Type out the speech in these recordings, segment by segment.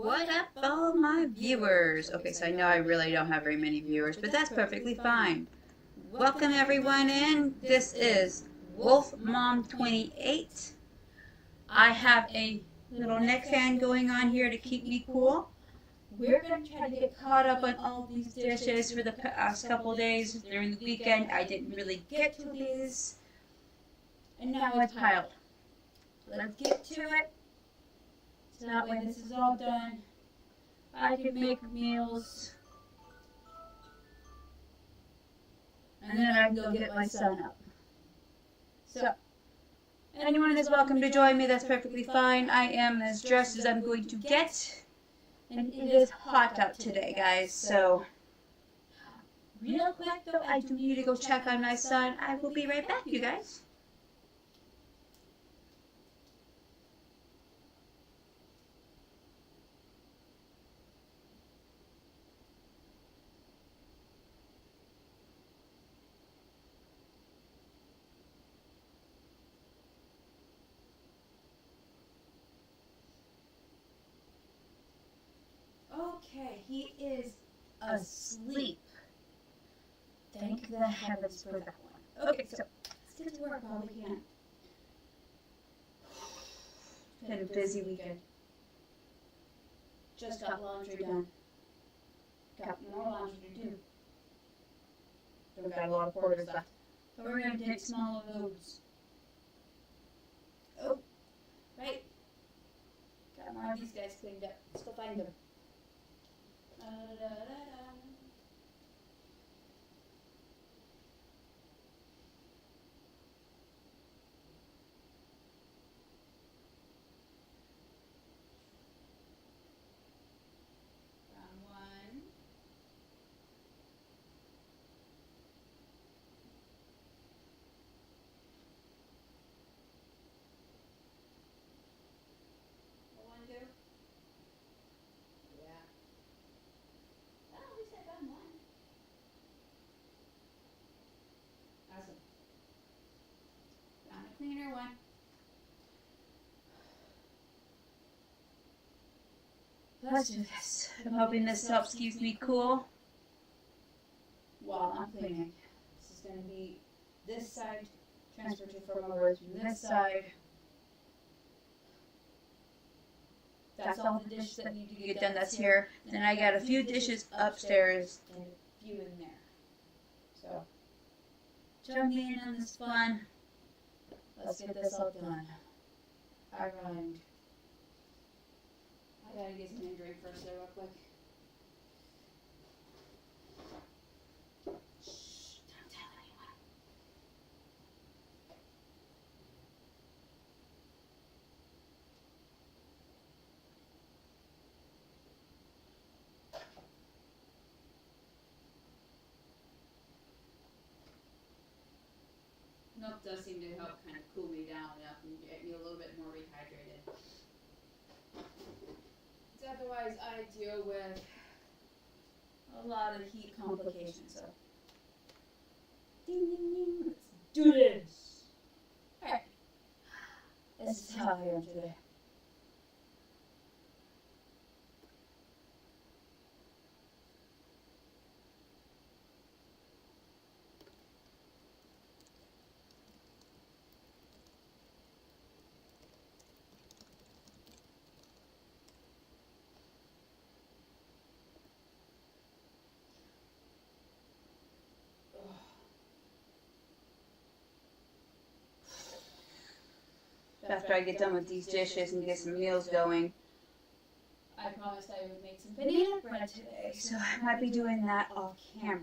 What up, all my viewers? Okay, so I know I really don't have very many viewers, but that's perfectly fine. Welcome everyone in. This is Wolf Mom 28. I have a little neck fan going on here to keep me cool. We're going to try to get caught up on all these dishes for the past couple days. During the weekend, I didn't really get to these, and now it's piled. Let's get to it. So that way this is all done, I can make meals, and then I can go get my son up. So, anyone is welcome to join me. That's perfectly fine. I am as dressed as I'm going to get, and it is hot out today, guys. So, real quick though, I do need to go check on my son. I will be right back, you guys. Okay, he is asleep. Thank the heavens for that one. Okay, so let's get to work while we can. It's been a busy weekend. Just got laundry done. Got more laundry to do. Still got a lot of quarters left. But we're going to take small loads. Oh, right. Got more of these guys cleaned up. Let's go find them. Found one. One, two. Yeah. Oh, at least I found one. Awesome. Found a cleaner one. Let's do this. I'm hoping this helps keep me cool while I'm cleaning. This is going to be this side, transfer to from over to this side. That's all the dishes that need to get done. That's here. Then I got a few dishes upstairs and a few in there. So, jump in on this fun. Let's get this all done. I rhymed. I gotta get something to drink first though, real quick. Shh, don't tell anyone. Milk does seem to help kind of cool me down enough and get me a little bit more rehydrated. Otherwise, I deal with a lot of heat complications. So, ding ding ding. Let's do this. All right. This is how I am today. After I get done with these dishes and get some meals going, I promised I would make some banana bread today, so I might be doing that off camera.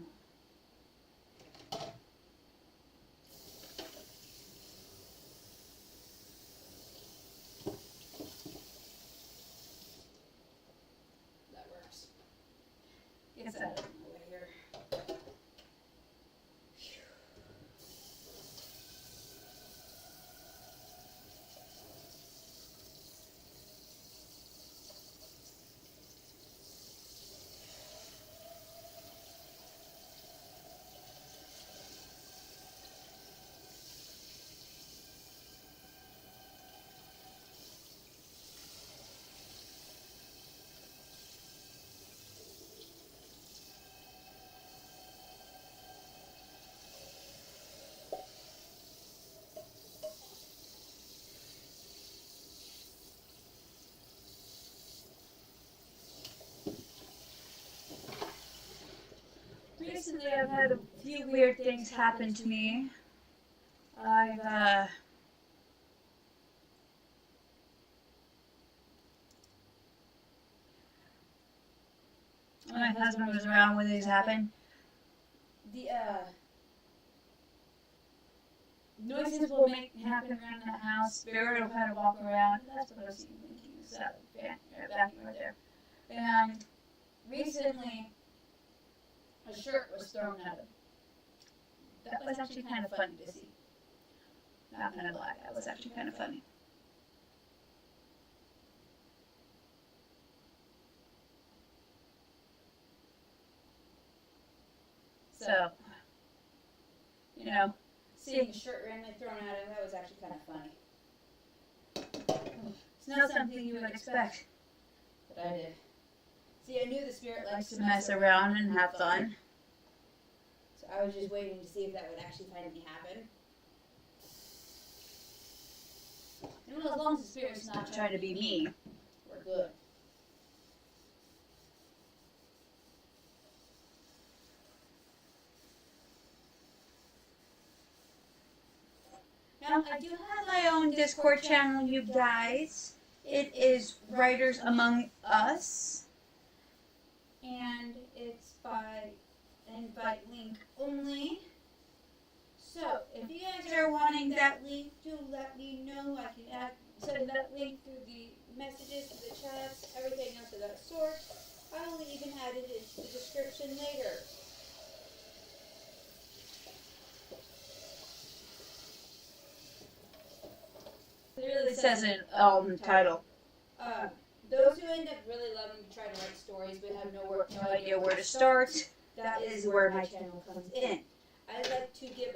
That works. Get that out of my way here. recently I've had a few weird things happen to me. My husband was around when these happened. The noises will make happen around the house. Spirit will kind of walk around. That's what I was thinking. Is that vacuum right there? And recently, a shirt was thrown at him. That was actually kind of funny to see. Not gonna lie, that was actually kind of funny. So, you know, seeing a shirt randomly thrown at him, that was actually kind of funny. It's not something you would expect, but I did. See, I knew the spirit likes to mess around and have fun. So I was just waiting to see if that would actually finally happen. And as long as the spirit's not trying to be me, we're good. Now, I do have my own Discord channel, you guys. It is Writers Among Us. And it's by invite link only. So, if you guys are wanting that link, do let me know. I can send that link through the messages, the chats, everything else of that sort. I will even add it into the description later. It really says it in the title. Those who end up really loving to try to write stories but have no idea where to start, that is where my channel comes in. I like to give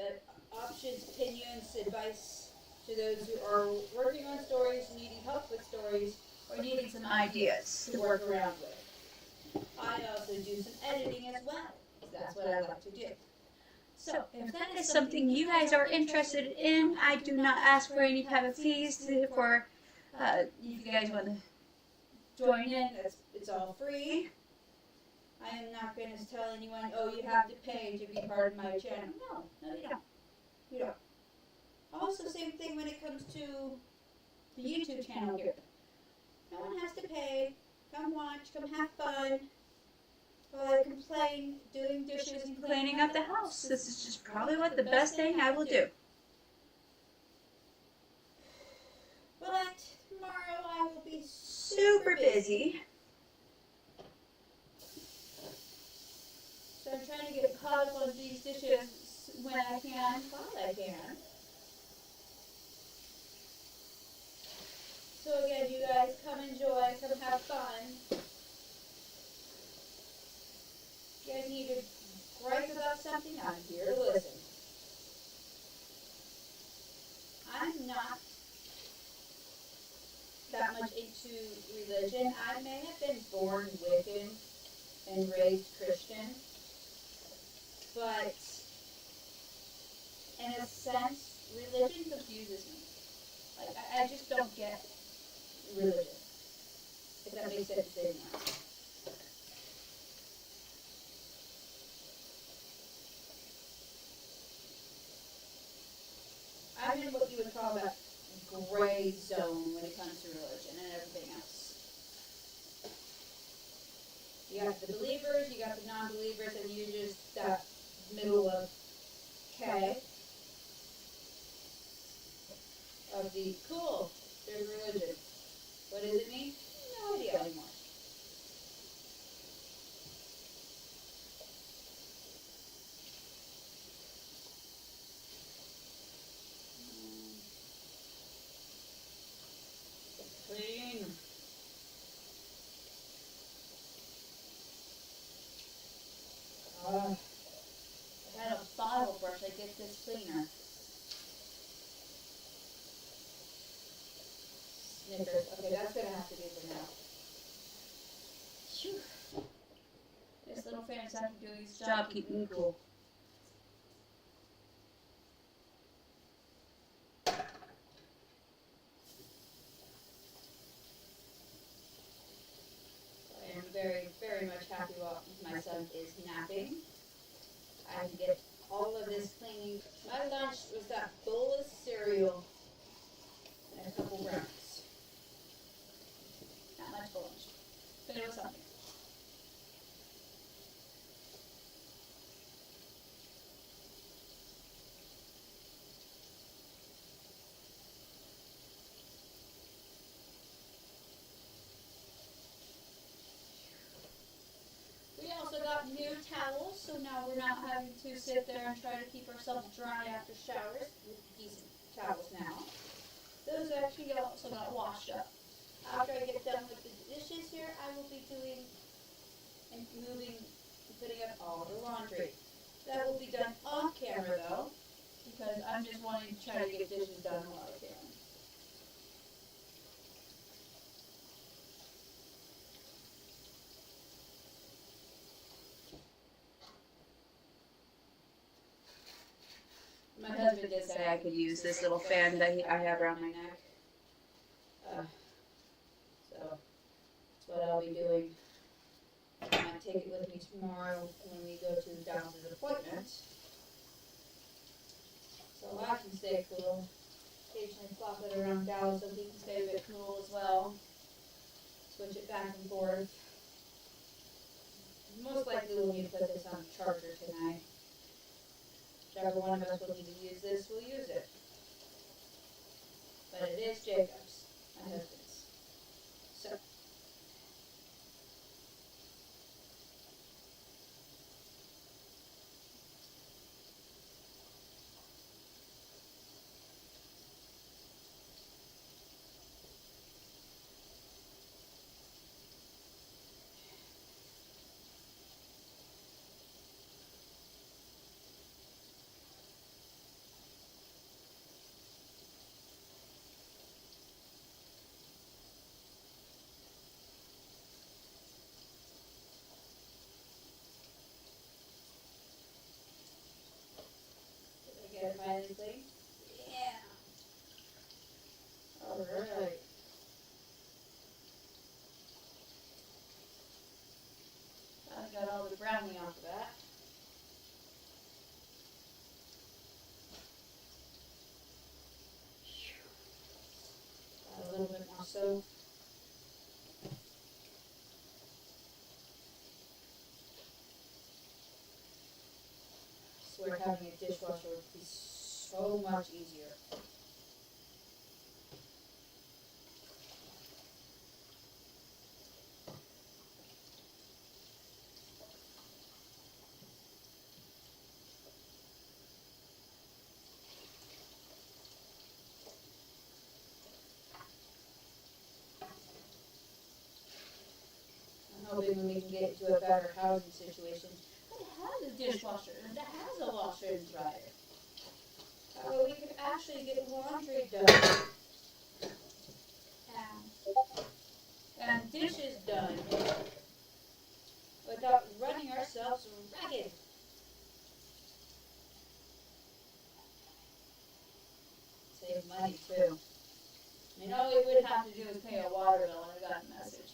options, opinions, advice to those who are working on stories, needing help with stories, or needing some ideas to work around with. I also do some editing as well. That's what I like to do. So, if that is something you guys are interested in, I do not ask for any type of fees if you guys want to join in. It's all free. I am not going to tell anyone, oh, you have to pay to be part of my channel. No, you don't. You don't. Also, same thing when it comes to the YouTube channel here. No one has to pay. Come watch, come have fun. While I complain, doing dishes and cleaning up the house. This is just probably the best thing I will do. But tomorrow I will be super busy. So I'm trying to get caught up on these dishes when I can, while I can. So again, you guys come enjoy, come have fun. You guys need to gripe about something, I'm here to listen. I'm not that much into religion. I may have been born Wiccan and raised Christian, but in a sense, religion confuses me. Like, I just don't get religion, if that makes sense to say now. I'm in what you would call that gray zone when it comes to religion and everything else. You got the believers, you got the non-believers, and you're just that middle of K. Of the, cool, there's religion. What does it mean? No idea anymore. Clean. I had a bottle brush. I get this cleaner. Snickers. Okay, that's gonna have to do for now. Phew. This little fan's actually doing his job keeping me cool. I am very, very much happy while my son is napping. I can get all of this cleaning. My lunch was that bowl of cereal and a couple brownies. Not much for lunch, but it was something. We also got new towels, so now we're not having to sit there and try to keep ourselves dry after showers with decent towels now. Those actually also got washed up. After I get done with the dishes here, I will be doing and moving and putting up all the laundry. That will be done off camera though, because I'm just wanting to try to get dishes done while I can. My husband did say I could use this little fan that I have around my neck. So that's what I'll be doing. I might take it with me tomorrow when we go to the doctor's appointment. So I can stay cool. Occasionally flop it around Dallas so he can stay a bit cool as well. Switch it back and forth. Most likely we'll need to put this on the charger tonight. Whichever one of us will need to use this, we'll use it. But it is Jacob's, my husband's. So. Did I get it finally clean? Yeah. Alright. I got all the brownie off of that. Got a little bit more soap. I swear having a dishwasher would be so much easier. I'm hoping when we can get into a better housing situation that has a dishwasher and that has a washer and dryer. That way we can actually get laundry done. And dishes done without running ourselves ragged. Save money too. I mean, all we would have to do is pay a water bill and I got a message.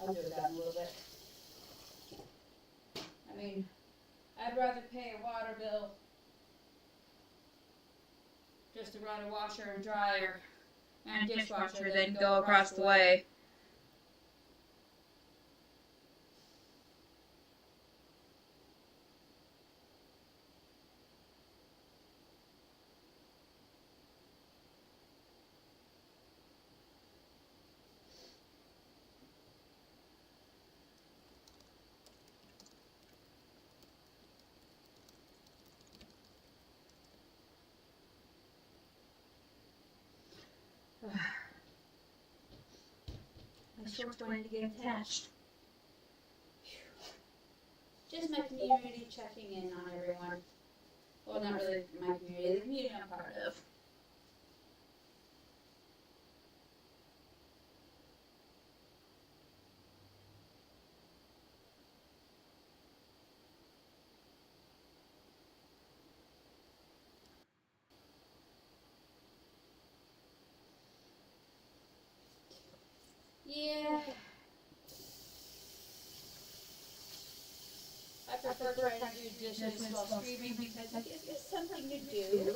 I'll do that in a little bit. I mean, I'd rather pay a water bill just to run a washer and dryer and dishwasher than go across the way. My shorts going to get attached. Just my community checking in on everyone. Well, not really my community, the community I'm part of. Yeah. I prefer trying to do dishes while streaming because it gives me something to do.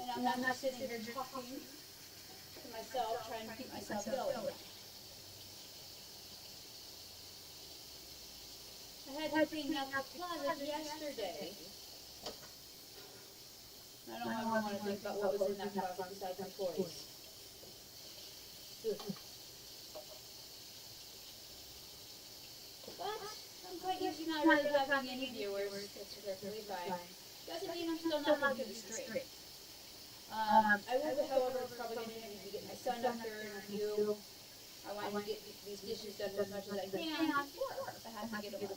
And I'm not just sitting here talking to myself, trying to keep myself going. I had to clean out the closet yesterday. I don't ever want to think about what was in that closet besides my toys. But I'm quite used to not really having any viewers. That's perfectly fine. Doesn't mean I'm still not looking at the stream. I will, however, probably going to need to get my son up there in a few. I want to get these dishes done as much as I can before I have to get them done.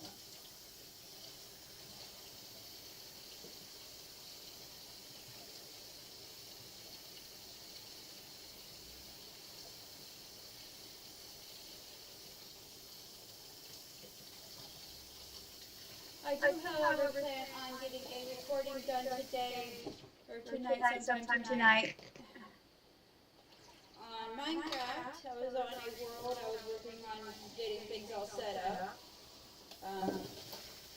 I do, however, plan on getting a recording done today, or tonight, sometime tonight. On Minecraft, I was on a world, I was working on getting things all set up.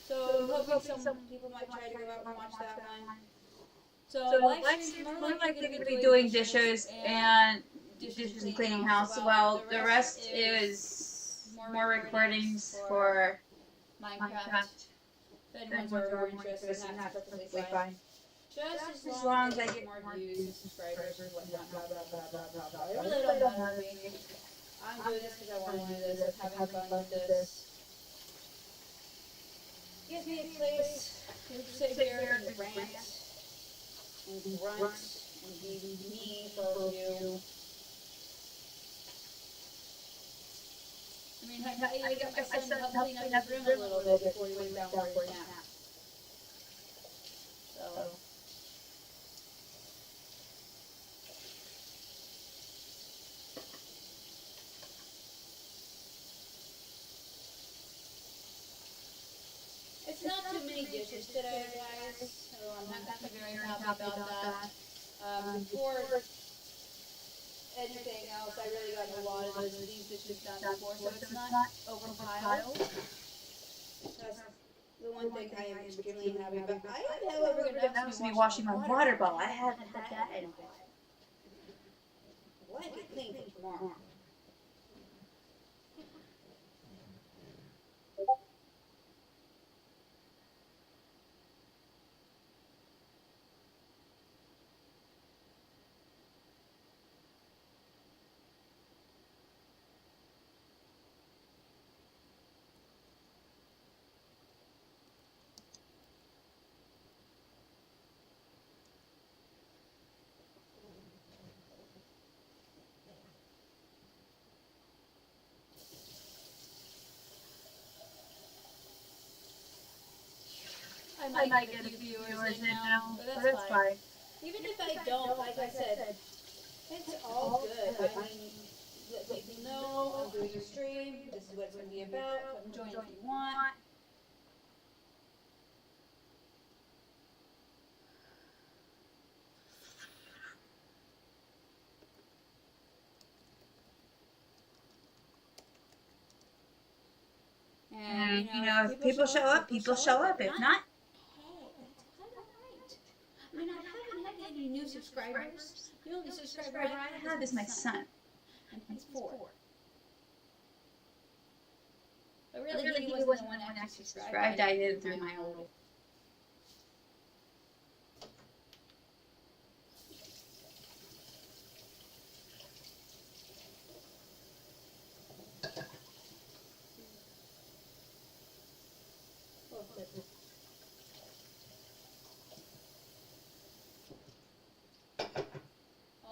So I'm hoping some people might try to go out and watch that one. So live streams, more likely going to be doing dishes and dishes and cleaning house. Well, the rest is more recordings for Minecraft. If anyone's more interested, that's perfectly fine. Just as long as I get more views, subscribers, and whatnot, blah, blah, blah, blah, blah, blah. It really don't matter to me. I'm doing this because I want to do this. I'm having fun with this. Gives me a place to sit here and rant and grunt and be me for you. I mean, I got my son help clean up his room a little bit before he went down for his nap. So. It's not too many dishes today, guys, so I'm not actually very happy about that. Before anything else, I really got a lot of these dishes done before, so it's not overpiled. That's the one thing I am extremely happy about. I am, however, going to be washing my water bottle. I haven't had that in a while. Well, I can clean for tomorrow. I might get a few viewers in now, but that's fine. Even if I don't, like I said, it's all good. I mean, let people know I'm doing a stream. This is what it's going to be about. Come join if you want. And, you know, if people show up, people show up. If not, hey, that's quite alright. I mean, I haven't had any new subscribers. The only subscriber I have is my son. And he's 4. But really, he wasn't the one that actually subscribed. I did it through my old.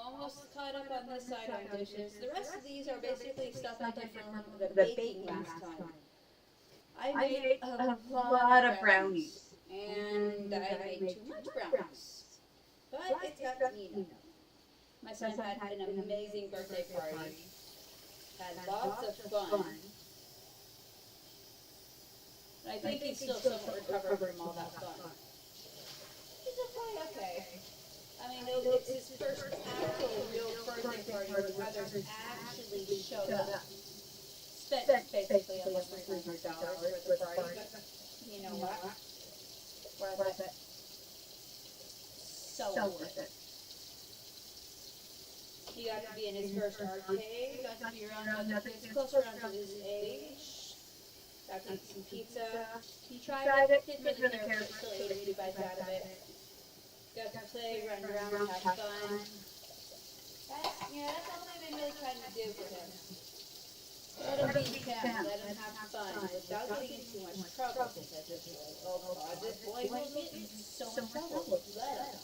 Almost caught up on this side on dishes. The rest of these are basically stuff I did from the baking last time. I made a lot of brownies, and I made too much brownies. But it's got to eat them. My son had an amazing birthday party, had lots of fun. I think he's still somewhat recovered from all that fun. He's okay. I mean, it's his first actual real birthday party where others actually showed up. Spent basically almost $300 for the party, but you know what? Worth it. So worth it. He got to be in his first arcade, got to be around other kids, close around to his age, got to eat some pizza. He tried it, didn't really care, but still ate a few bites out of it. Got to play, run around, have fun. That's all they've been really trying to do for him. Let him be him, let him have fun, without getting in too much trouble. Because it's like, oh God, this boy will get in so much trouble. Let him.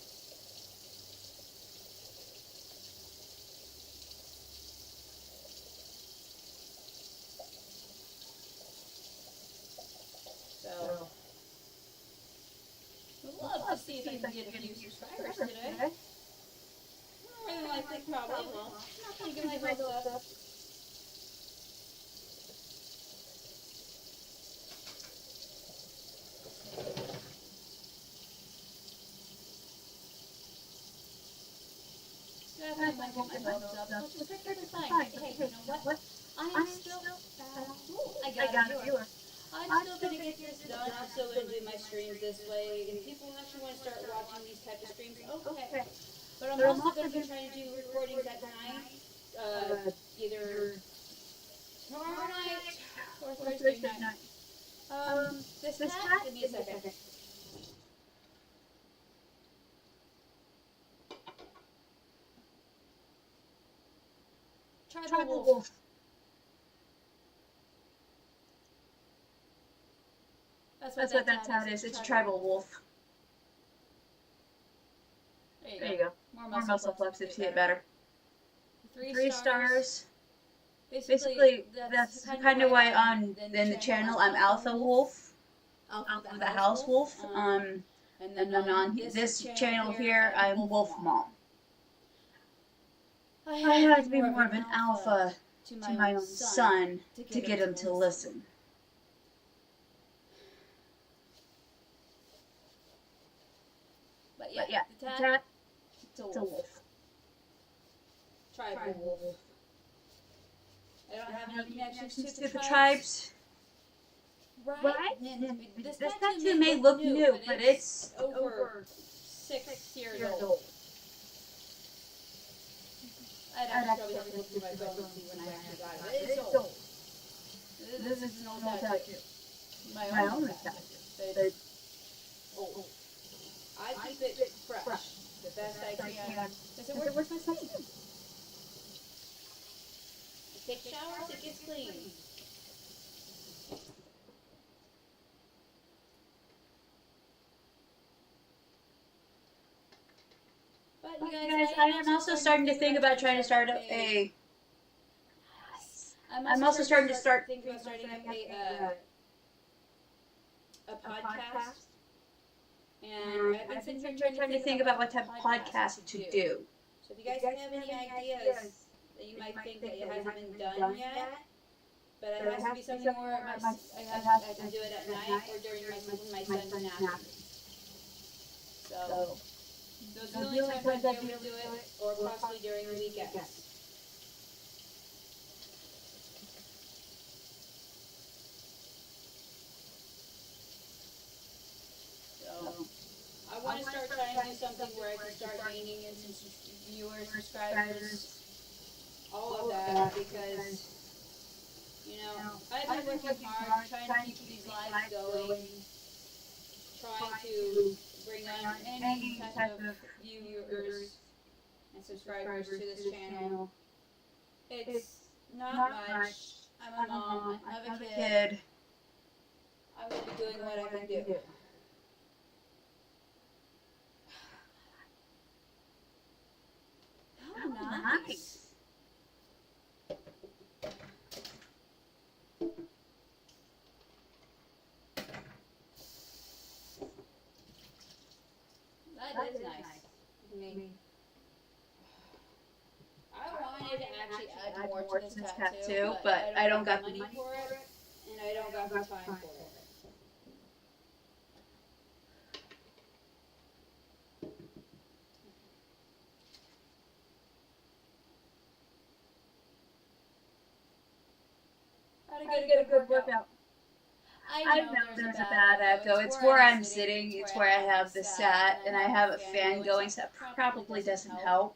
So, we'd love to see if I can get a few subscribers today. More than likely, probably won't. Not thinking my hopes up. Definitely might get my hopes up, which is perfectly fine. Hey, you know what? I'm still, I got a viewer. I'm still going to get this done. I'm still going to do my streams this way. If people actually want to start watching these type of streams, okay. But I'm also going to be trying to do recordings at night, either tomorrow night or Thursday night. This hat, give me a second. Tribal Wolf. That's what that hat is. It's Tribal Wolf. There you go. More muscle flex if you see it better. 3 stars. Basically, that's kind of why on the channel I'm Alpha Wolf, the House Wolf. And then on this channel here I'm Wolf Mom. I had to be more of an alpha to my own son to get him to listen. But yeah, the tat, it's a wolf. Tribal wolf. I don't have any connections to the tribes. Right? This tattoo may look new, but it's over 6 years old. I'd actually have to look through my phone and see when I actually got it. It's old. This is an old tattoo. My own tattoo. But old. I keep it fresh the best I can. Because it works my skin. I take showers, it gets clean. But you guys, I am also starting to think about trying to start up a... I'm also starting to think about starting up a podcast. And I've been sitting here trying to think about what type of podcast to do. So if you guys have any ideas that you might think that it hasn't been done yet, but it has to be something where I have to do it at night or during when my son's napping. So those are the only times I'd be able to do it, or possibly during the weekends. I want to start trying to do something where I can start gaining in some viewers, subscribers, all of that, because, I've been working hard, trying to keep these lives going, trying to bring on any type of viewers and subscribers to this channel. It's not much. I'm a mom, I have a kid. I'm going to be doing what I can do. Nice. That is nice. I mean, I wanted to actually add more to this tattoo, but I don't got the money for it, and I don't got the time for it. I had to get a good workout. I know there's a bad echo. It's where I'm sitting. It's where I have this sat, and I have a fan going, so that probably doesn't help.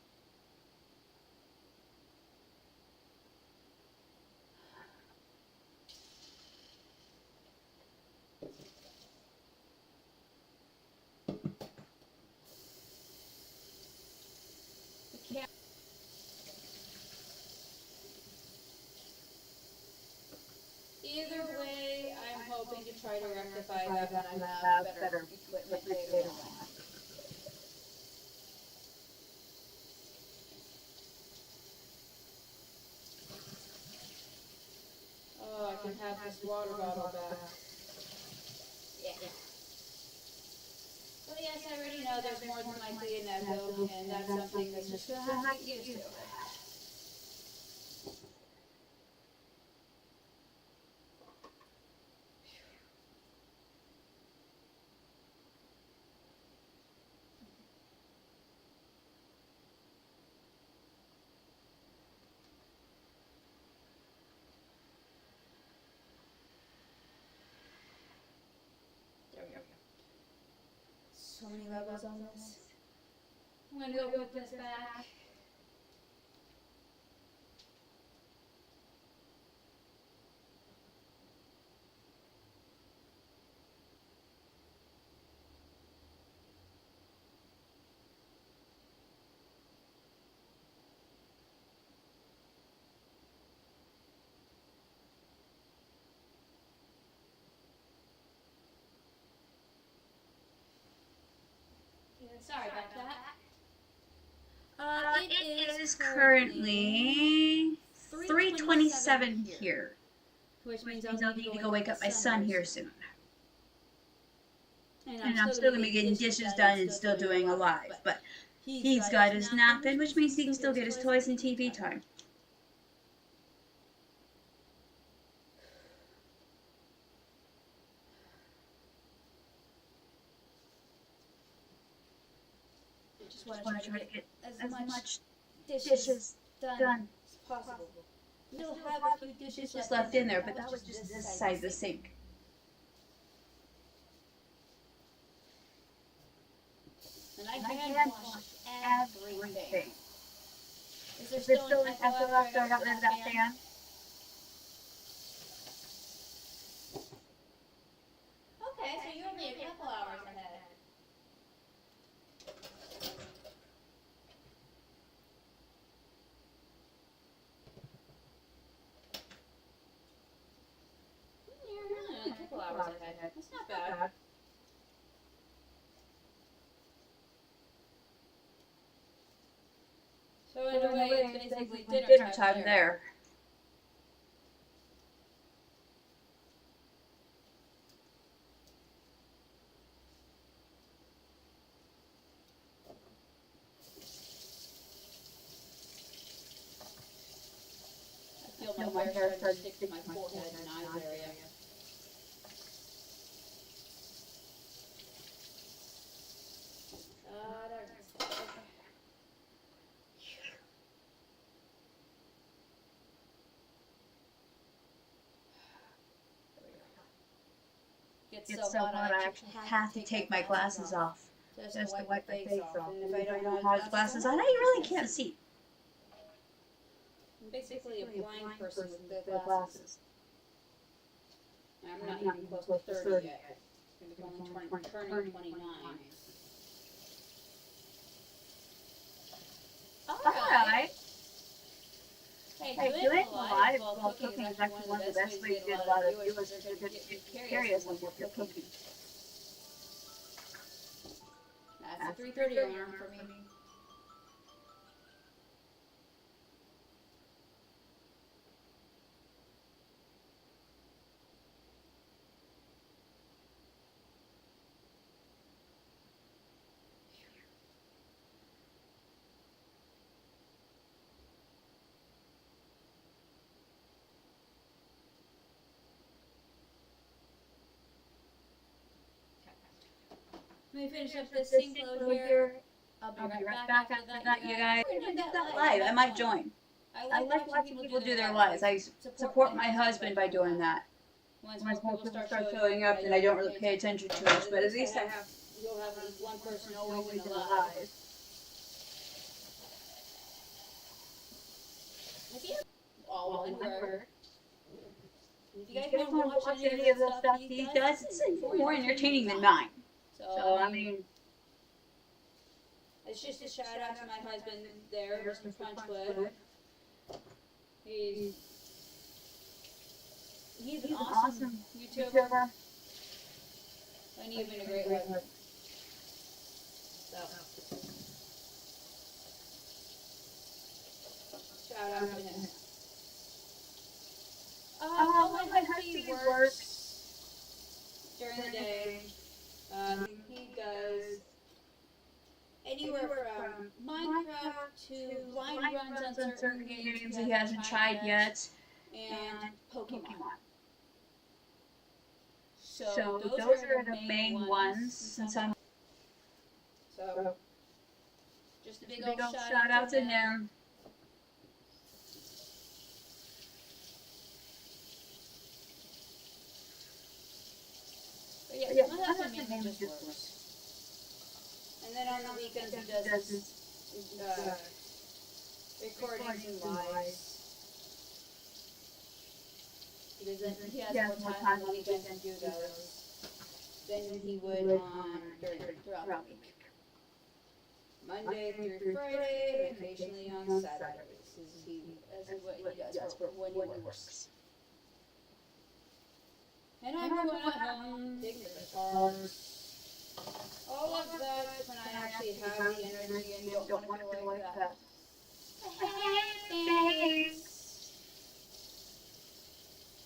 Either way, I'm hoping to try to rectify that when I have better equipment later on. Oh, I can have this water bottle back. Yeah. Well, yes, I already know there's more than likely an echo, and that's something that's just gonna have to get used to. There we go. So many levels on this. I'm gonna go put this back. Sorry about that. It is currently 3:27 here, which means I'll need to go wake up my son here soon. And And I'm still gonna be getting dishes done and still doing a live, but he's got his nap in, which means he can still get his toys and TV time. Just I want want to try to get as much dishes done. as possible. We'll have a few dishes Just left in there, but that was just this side of the sink. And I hand wash everything. Is there Is there still an echo after I got rid of that fan? Okay, so you're only a couple hours ahead. You're only a couple hours ahead. That's not bad. So in a way, it's basically Dinner time there. I feel my hair starting to stick to my forehead and eyes area. It's so hot I actually have to take my glasses off just to wipe my face off. And if I don't have glasses on, I really can't see. I'm basically a blind person with the glasses. I'm not even close to 30 yet. I'm only turning 29. Alright. Hey, doing it live while cooking is actually one of the best ways to get a lot of viewers to get curious on what you're cooking. That's a 3:30 alarm for me. Let me finish up this sink load here. I'll be right back after that, you guys. We're gonna do that live. I might join. I like watching people do their lives. I support my husband by doing that. Once more people start showing up, then I don't really pay attention to it. But at least you'll have at least one person always in the live. If you all one word. If you guys want to watch any of the stuff he does, it's more entertaining than mine. So, I mean, it's just a shout out to my husband there, Mr. Punchwood. He's an awesome YouTuber. And he's been a great husband. So, shout out to him. Well, my husband works during the day. He does anywhere from Minecraft to blind runs on certain games he hasn't tried yet, and Pokemon. So those are the main ones. Since I'm just a big old old shout out to him. But yeah, my husband mainly just works. And then on the weekends he does his recordings and lives. He has more time on the weekends to do those than he would throughout the week. Monday through Friday, and occasionally on Saturdays is what he does for when he works. And I'm going at home, digging the guitars, all of that when I actually have the energy and don't want to feel like that. Thanks.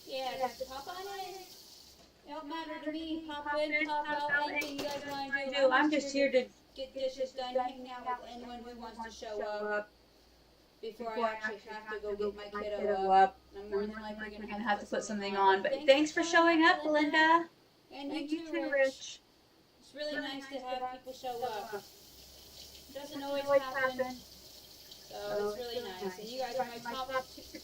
Yeah, just pop on in. It don't matter to me. Pop in, pop out, anything you guys want to do. I'm just here to get dishes done, hang out with anyone who wants to show up before I actually have to go get my kiddo up. I'm more than likely going to have to put something on. But thanks for showing up, Belinda. And you too, Rich. It's really nice to have people show up. It doesn't always happen. So it's really nice. And you guys are my top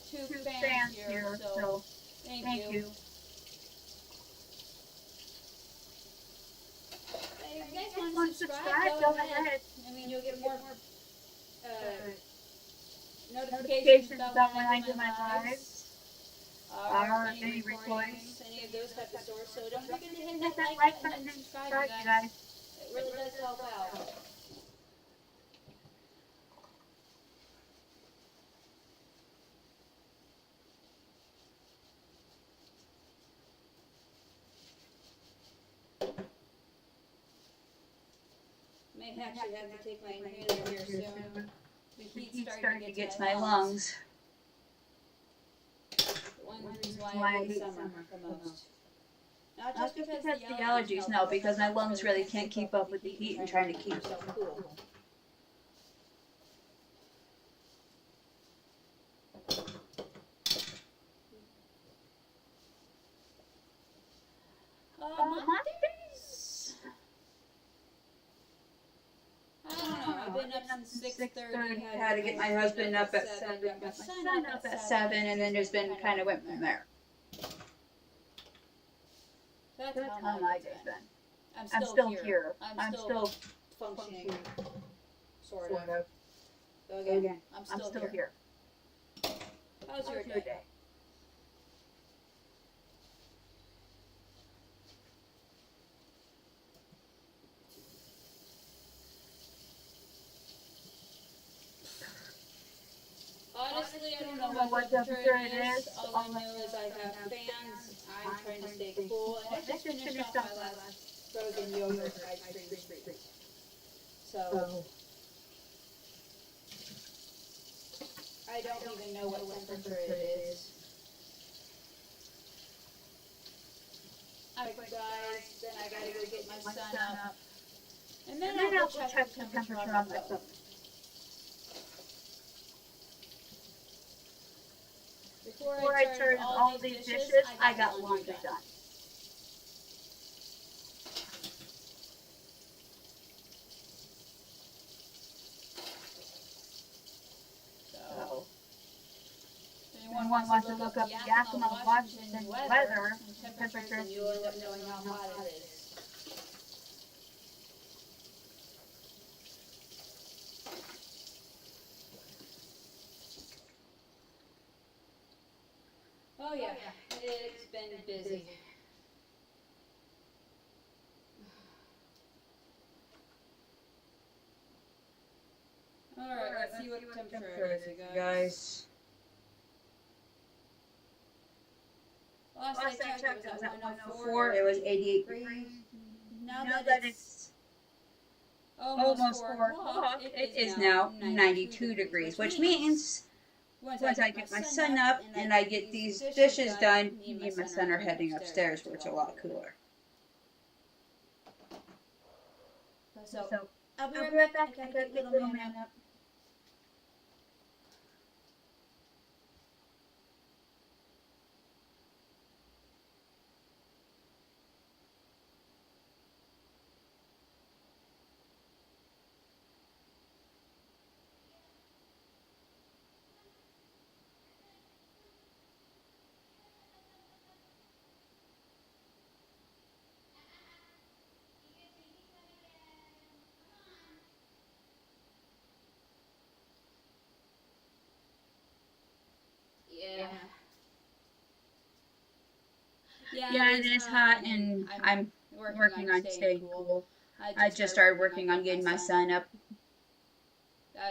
two fans here, so thank you. If you guys want to subscribe, go ahead. I mean, you'll get more notifications about when I do my lives, or any recordings, any of those types of sorts. So don't forget to hit that like button and subscribe, you guys. It really does help out. May actually have to take my inhaler here soon. The heat's starting to get to my lungs. One reason why I hate summer the most. Not just because the allergies, no, because my lungs really can't keep up with the heat and trying to keep yourself cool. Mondays? I don't know. I've been up since 6:30. Had to get my husband up at 7, got my son up at 7, and then there's been kind of went from there. That's how my day's been. I'm still here. I'm still functioning, sort of. So again, I'm still here. How's your day? Honestly, I don't know what temperature it is. All I know is I have fans. I'm trying to stay cool. And I just finished off my last frozen yogurt ice cream. So, I don't even know what temperature it is. Alright guys, then I gotta go get my son up. And then I'll go check the temperature on my phone. Before I turn all these dishes, I got laundry done. So, anyone anyone wants to look up Yakima, Washington weather and temperatures, and you'll end up knowing how hot it is. Oh yeah, it's been busy. Alright, let's see what temperature it is, guys. Last I checked, it was at 104. It was 88 degrees. Now that it's almost 4 o'clock, It is now 92 degrees, which means once I get my son up and I get these dishes done, me and my son are heading upstairs where it's a lot cooler. So, I'll be right back. I gotta get little man up. Yeah, it is hot, and I'm working on staying cool. I just started working on getting my son up.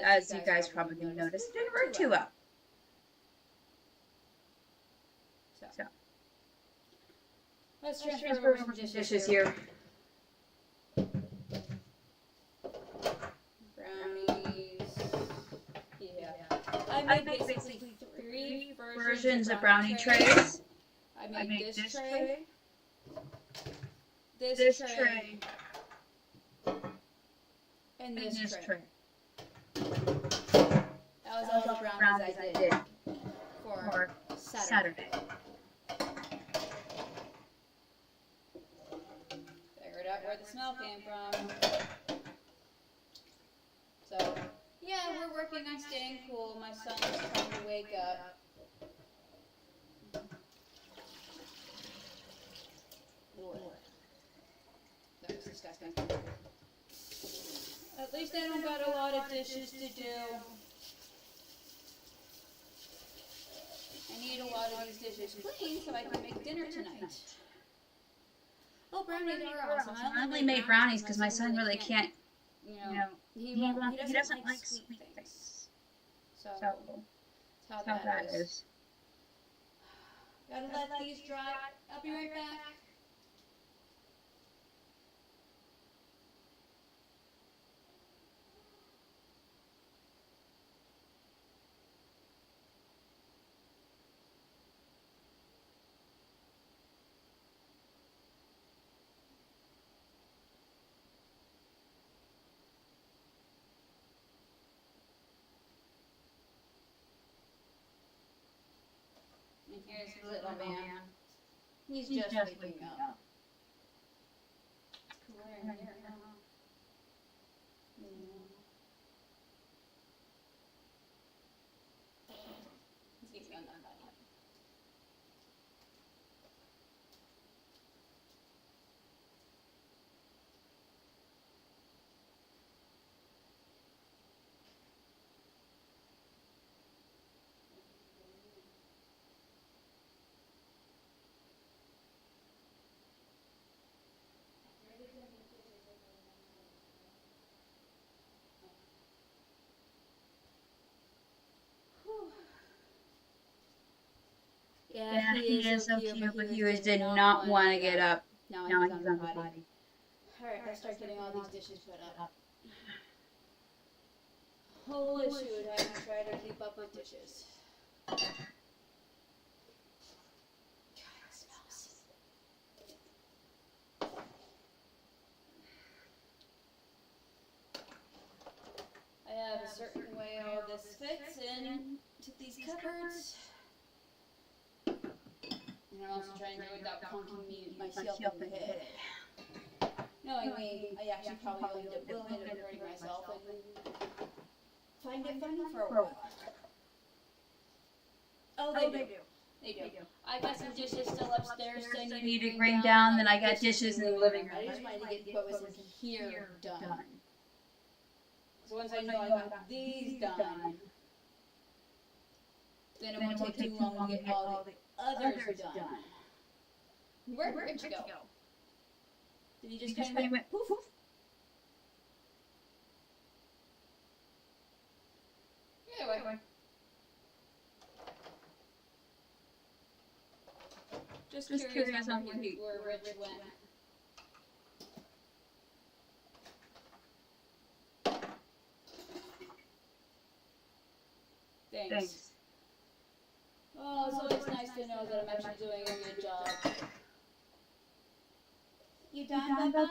As you guys probably noticed, it didn't work too well. So, let's transfer over some dishes here. Brownies. Yeah. I made basically 3 versions of brownie trays. I made this tray, this tray, and this tray. That was all the brownies I did for Saturday. Figured out where the smell came from. So, yeah, we're working on staying cool. My son is trying to wake up. That was disgusting. At least I don't got a lot of dishes to do. I need a lot of these dishes clean so I can make dinner tonight. Oh, brownies are awesome. I only made brownies because my son really can't, he doesn't like sweet things. So, that's how that is. Gotta let these dry. I'll be right back. And here's the little man. He's just waking up. It's cooler in here now. He's getting on that body. Yeah, he is so cute, but he did not want to get up. Now Now he's he's on on the the body. body. Alright, let's start getting all these dishes put up. Holy shoot, I try to keep up with dishes. God, it smells. I have a certain way all this fits into these cupboards. And I'm also trying to do it without conking myself in the head. Knowing me, I actually probably will end up hurting myself and find it funny for a while. Oh, they do. They do. I got some dishes still upstairs, so I Need to bring down. Then I got dishes in the living room. I just wanted to get what was in here done. So once I know I got these done, then it won't take too long to get all the others done. Where'd Rich go? Did he just kind of went poof? Anyway. Just curious on where Rich went. Thanks. Oh, it's always nice to know that I'm actually doing a good job. You done, Bubba?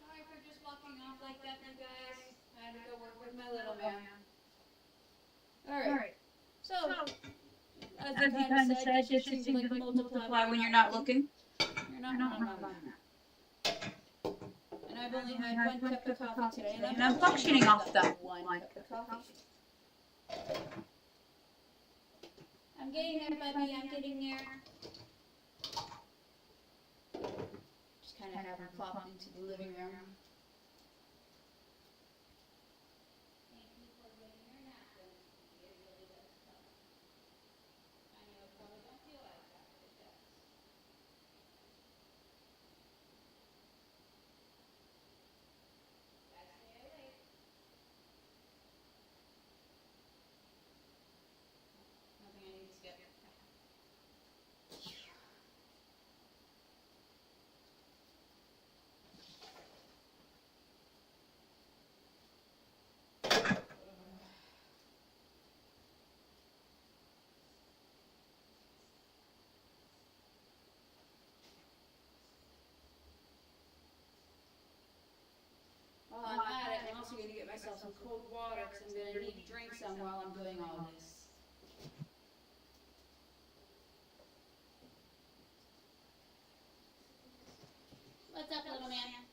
Sorry for just walking off like that, you guys. I had to go work with my little man. Alright. So, as you kind of said, just seems like multiply when you're not looking. You're not wrong on that. And I've only had one cup of coffee today, And I'm functioning off that one cup of coffee. I'm getting there, Bubby. I'm getting there. Just kind of have her pop into the living room. Thank you for getting your nap done. It really does help. I know it probably don't feel like that, but it does. Gotta stay awake. Nothing I need to skip. While I'm at it, I'm also going to get myself some cold water because I'm going to need to drink some while I'm doing all this. What's up, little man?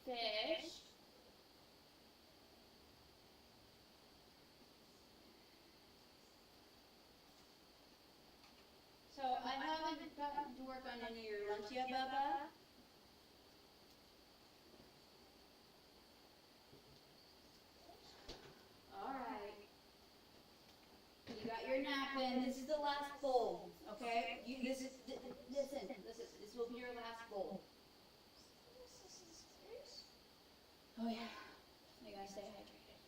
Fish. So I haven't gotten to work on any of your lunch yet, Bubba. Alright. You got your napkin. This is the last bowl, okay? Listen. This will be your last bowl. Oh yeah. You gotta stay hydrated.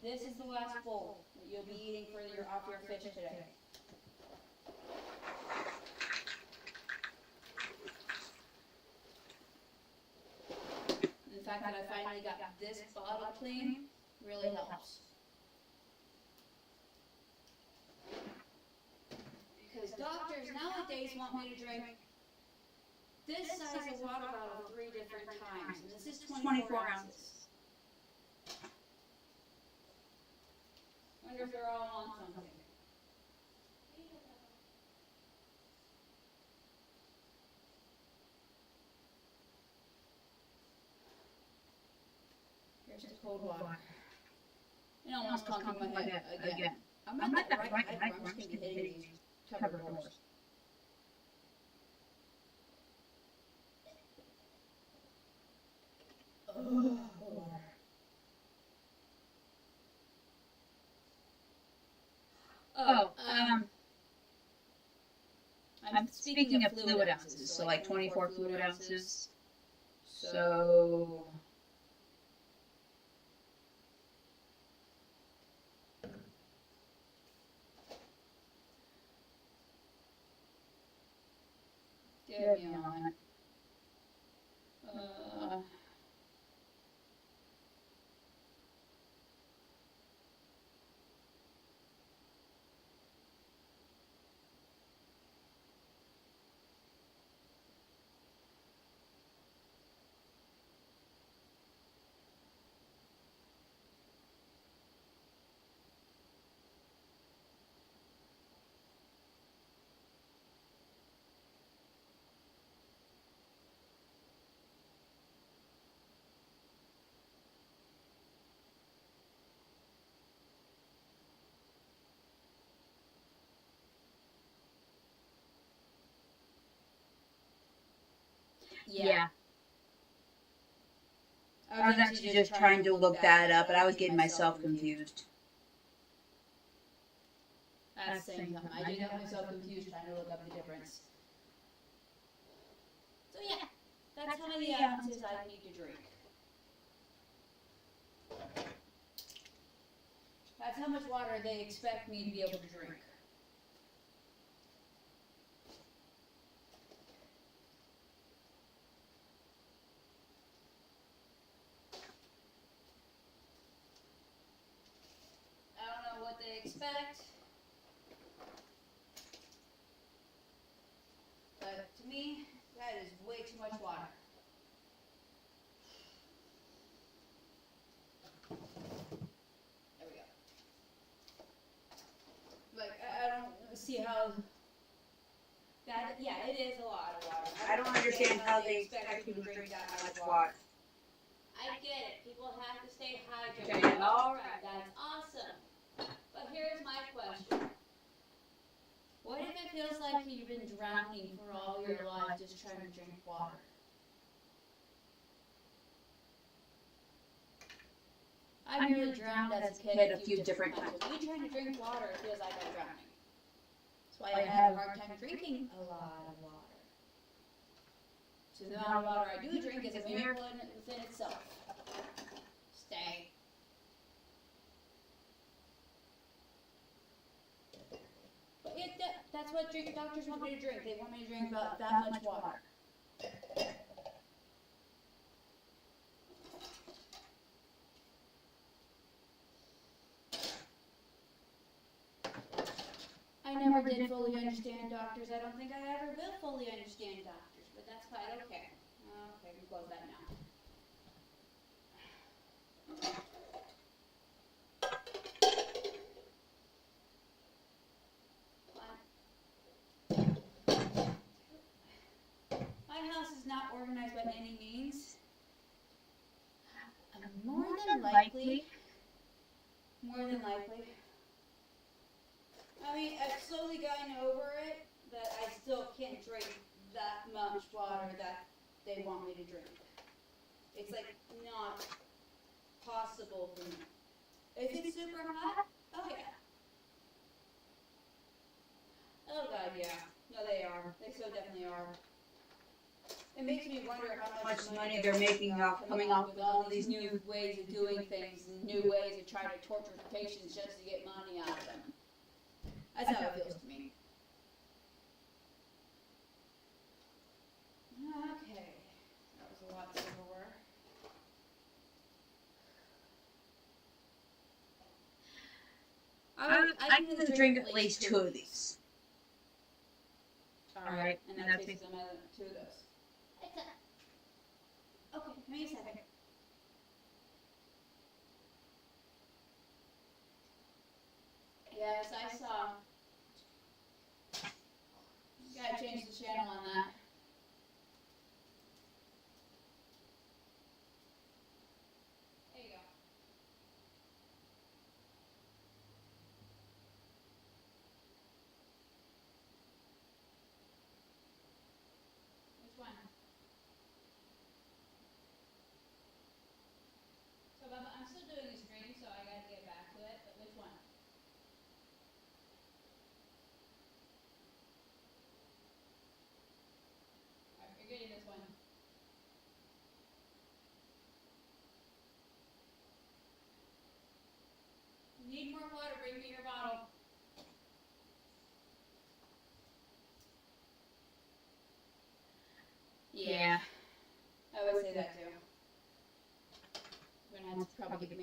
This is the last bowl that you'll be eating off your fish today. The fact that I finally got this bottle clean really helps. Because doctors nowadays want me to drink this size of water bottle 3 different times, and this is 24 ounces. Wonder if they're all on something. Here's the cold water. It almost conked my head again. I'm not that right. I'm just going to be hitting these cupboard doors. I'm speaking of fluid ounces, so like 24 fluid ounces. So Give me a moment. Uh, yeah. I was actually just trying to look that up, but I was getting myself confused. At the same time, I did get myself confused trying to look up the difference. So yeah, that's how many ounces I need to drink. That's how much water they expect me to be able to drink. I don't know what they expect, but to me, that is way too much water. There we go. Like, I don't see how that, yeah, it is a lot of water. I don't understand how they expect you to drink that much water. I get it. People have to stay hydrated. Alright, that's awesome. But here's my question. What if it feels like you've been drowning for all your life just trying to drink water? I nearly drowned as a kid a few different times. Me trying to drink water, it feels like I'm drowning. That's why I have a hard time drinking a lot of water. So the amount of water I do drink is a miracle within itself. Stay. But that's what doctors want me to drink. They want me to drink about that much water. I never did fully understand doctors. I don't think I ever will fully understand doctors, but that's quite okay. Okay, we can close that now. My house is not organized by any means. More than likely. I mean, I've slowly gotten over it, but I still can't drink that much water that they want me to drink. It's like not possible for me. If it's super hot, oh yeah. Oh god, yeah. No, they are. They so definitely are. It makes me wonder how much money they're making off coming up with all these new ways of doing things and new ways of trying to torture patients just to get money out of them. That's how it feels to me. Okay. That was a lot of silverware. I can drink at least 2 of these. Alright, and that's basically my 2 of those. Okay, give me a second. Yes, I saw. Gotta change the channel on that. There you go. Which one? So, Bubba, I'm still doing the stream, so I gotta get back to it, but which one?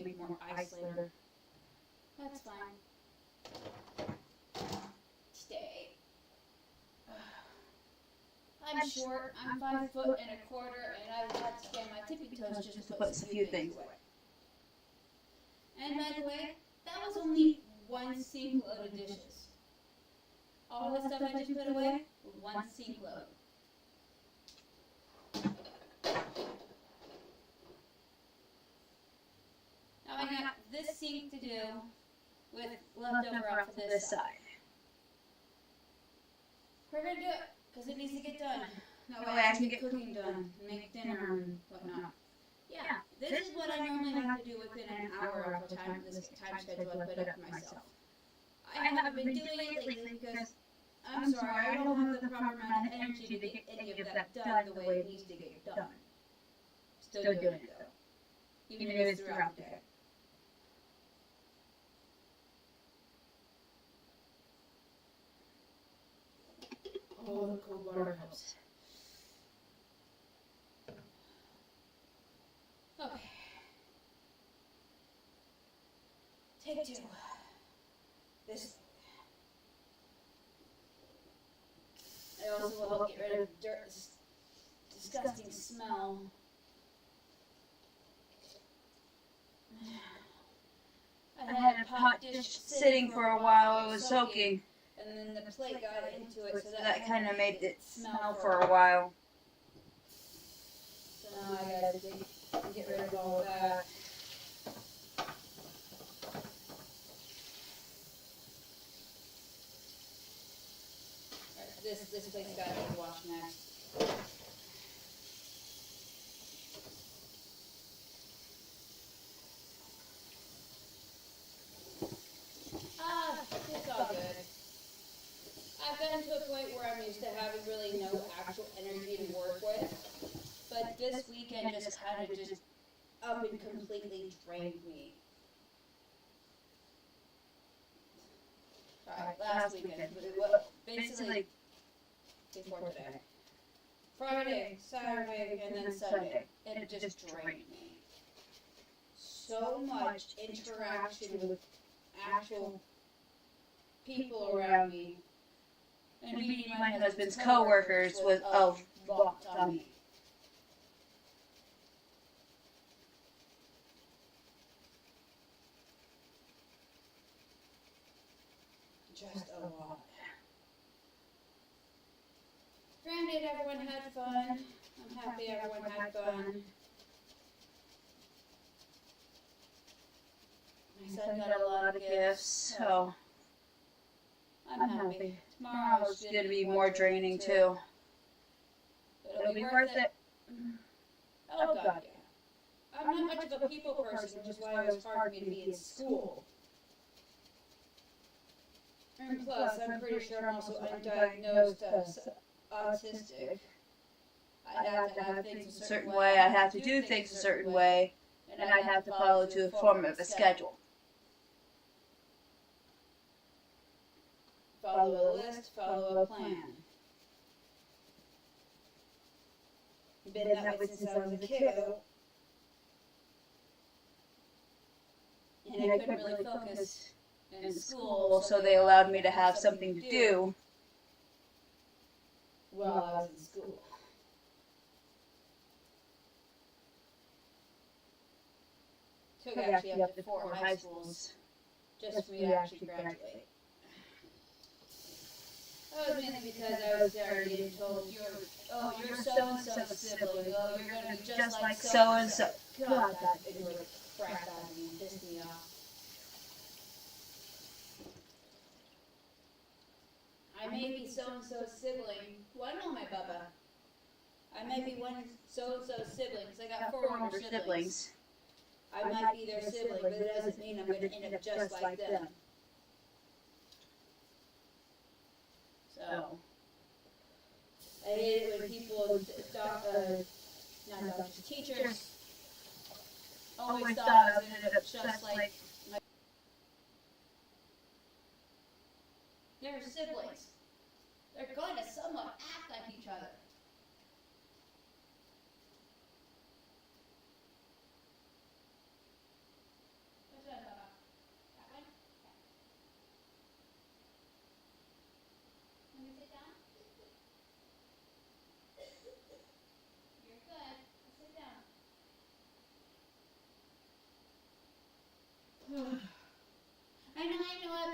make more ice later. That's fine. Stay. I'm short. I'm 5 foot and a quarter, and I had to stand my tippy toes just to put a few things away. And by the way, that was only one sink load of dishes. All the stuff I just put away, one sink load. Now I got this sink to do with leftover off of this side. We're gonna do it because it needs to get done. That way I can get cooking done, make dinner and whatnot. Yeah, this is what I normally have to do within an hour of the time schedule I put up for myself. I haven't been doing it lately because I'm sorry, I don't have the proper amount of energy to get any of that done the way it needs to get done. Still doing it though, even if it's throughout the day. Oh, the cold water helps. Okay. Take 2. This. I also will help get rid of dirt, this disgusting smell. I had a pot dish sitting for a while, it was soaking. And then the plate got into it, so that kind of made it smell for a while. So now I gotta get rid of all of that. Alright, this plate's gotta be washed next. It's all good. I've gotten to a point where I'm used to having really no actual energy to work with, but this weekend just kind of just up and completely drained me. Alright, last weekend, basically before today. Friday, Saturday, and then Sunday, it just drained me. So much interaction with actual people around me. And meeting my husband's co-workers was a lot on me. Just a lot. Granted, everyone had fun. I'm happy everyone had fun. My son got a lot of gifts, so I'm happy. Tomorrow's going to be more draining too. But it'll be worth it. Oh God, yeah. I'm not much of a people person, which is why it was hard for me to be in school. And plus, I'm pretty sure I'm also undiagnosed autistic. I have to have things a certain way, I have to do things a certain way, and I have to follow to a form of a schedule. Follow a list, follow a plan. Been that way since I was a kiddo. And I couldn't really focus in school, so they allowed me to have something to do while I was in school. Took actually up to 4 high schools just for me to actually graduate. That was mainly because I was already being told, you're so-and-so's sibling, oh, you're going to be just like so-and-so. God, that really crap out of me, pissed me off. I may be so-and-so's sibling. Well, I know my bubba. I might be one so-and-so's sibling, because I got 4 older siblings. I might be their sibling, but it doesn't mean I'm going to end up just like them. So, I hate it when people, not doctors, teachers, always thought I was going to end up just like my... They're siblings. They're going to somewhat act like each other.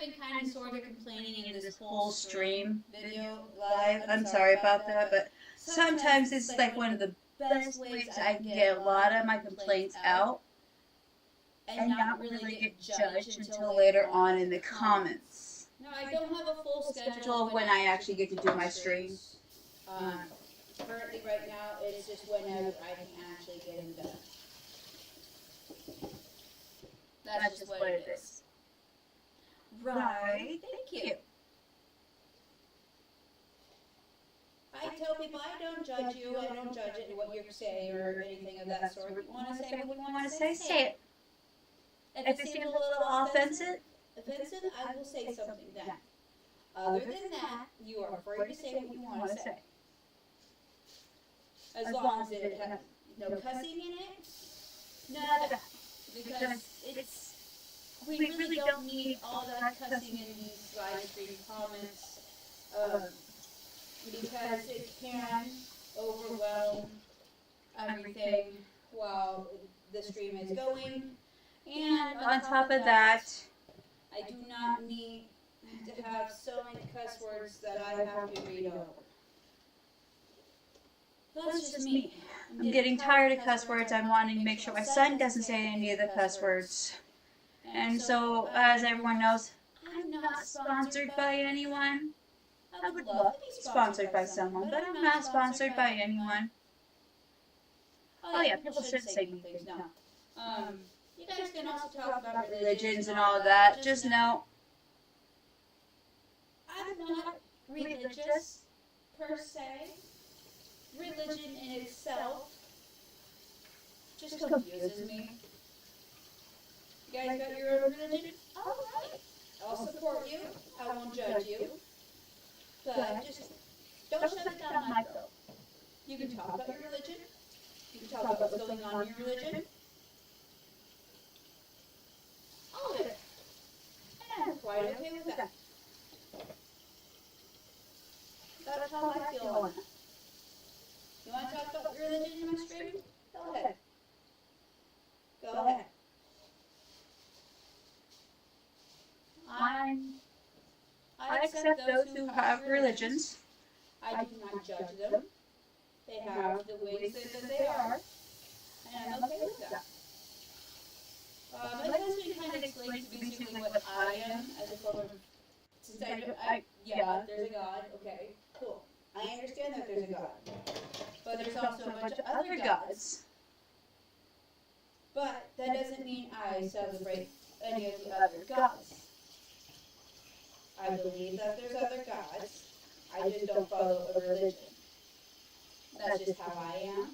been kind of sort of complaining in this whole stream video live. I'm sorry about that, but sometimes it's like one of the best ways I can get a lot of my complaints out and not really get judged until later on in the comments. No, I don't have a full Schedule of when I actually get to do my stream. Currently, right now, it's just whenever I can actually get them done. That's just what it is. Right. Thank you. I tell people I don't judge you. I don't judge it what you say or anything of that sort. If you want to say what you want to say, Say it. If it seems a little offensive, I will say something then. Other than that, you are free to say what you want to say. As long as it has no cussing in it, none of that. Because we really don't need all that cussing in these live stream comments. Because it can overwhelm everything while the stream is going. And on top of that, I do not need to have so many cuss words that I have to read over. That's just me. I'm getting tired of cuss words. I'm wanting to make sure my son doesn't say any of the cuss words. And so, as everyone knows, I'm not sponsored by anyone. I would love to be sponsored by someone, but I'm not sponsored by anyone. Oh yeah, people should say mean things now. You guys can also talk about Religions and all of that. Just know, I'm not religious per se. Religion in itself just confuses me. You guys got your own religion? Alright. I'll support you. I won't judge you. But just don't shove it down my throat. You can talk about your religion. You can talk about what's going on in your religion. All of it. And I'm quite okay with that. That's how I feel on it. You want to talk about your religion in my stream? Go ahead. Go ahead. I accept those who have religions. I do not judge them. They have the ways that they are, and I'm okay with that. My husband kind of explains basically what I am as a form of, since yeah, there's a God, okay, cool. I understand that there's a God. But there's also a bunch of other gods. But that doesn't mean I celebrate any of the other gods. I believe that there's other gods. I just don't follow a religion. That's just how I am.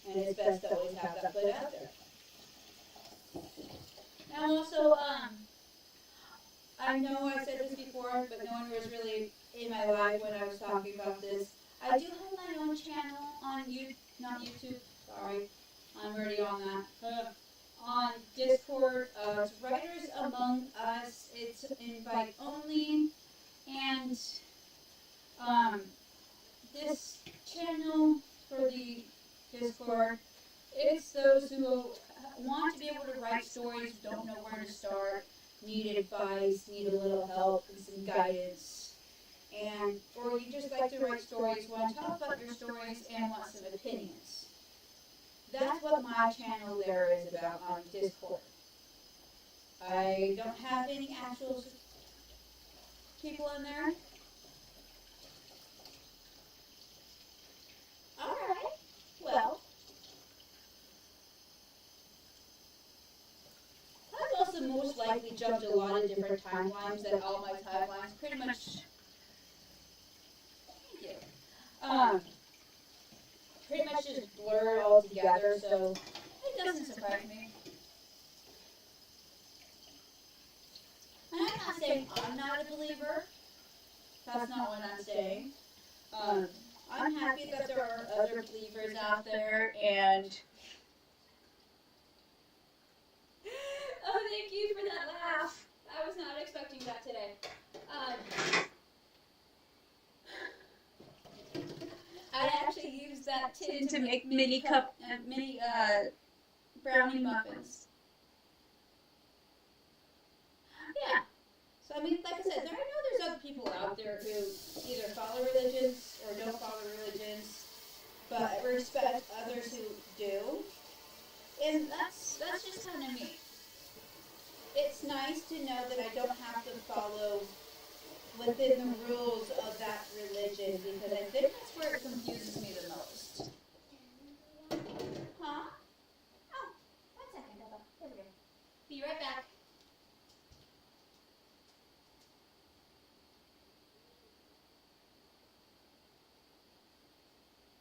And it's best to always have that put out there. Now also, I know I said this before, but no one was really in my life when I was talking about this. I do have my own channel on not YouTube, sorry, I'm already on that. On Discord, it's Writers Among Us, it's invite only, and this channel for the Discord, it's those who want to be able to write stories, don't know where to start, need advice, need a little help and some guidance, or you just like to write stories, want to talk about your stories, and want some opinions. That's what my channel there is about on Discord. I don't have any actual people in there. Alright, well. I've also most likely jumped a lot of different timelines, that all my timelines pretty much, pretty much just blurred all together, so it doesn't surprise me. And I'm not saying I'm not a believer. That's not what I'm saying. I'm happy that there are other believers out there, and oh, thank you for that laugh. I was not expecting that today. I actually used that tin To make mini brownie muffins. Yeah, I mean, like I said, I know there's other people out there who either follow religions or don't follow religions, but I respect others who do. And that's just kind of me. It's nice to know that I don't have to follow within the rules of that religion, because I think that's where it confuses me the most. Huh? Oh, 1 second, Bubba. There we go. Be right back.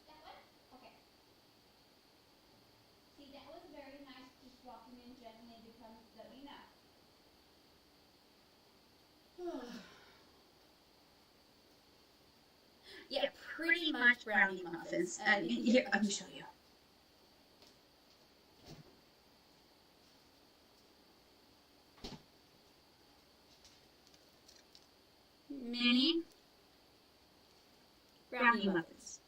That one? Okay. See, that was very nice, just walking in gently to come let me know. Yeah, pretty much brownie muffins. Here, let me show you. Mini brownie muffins.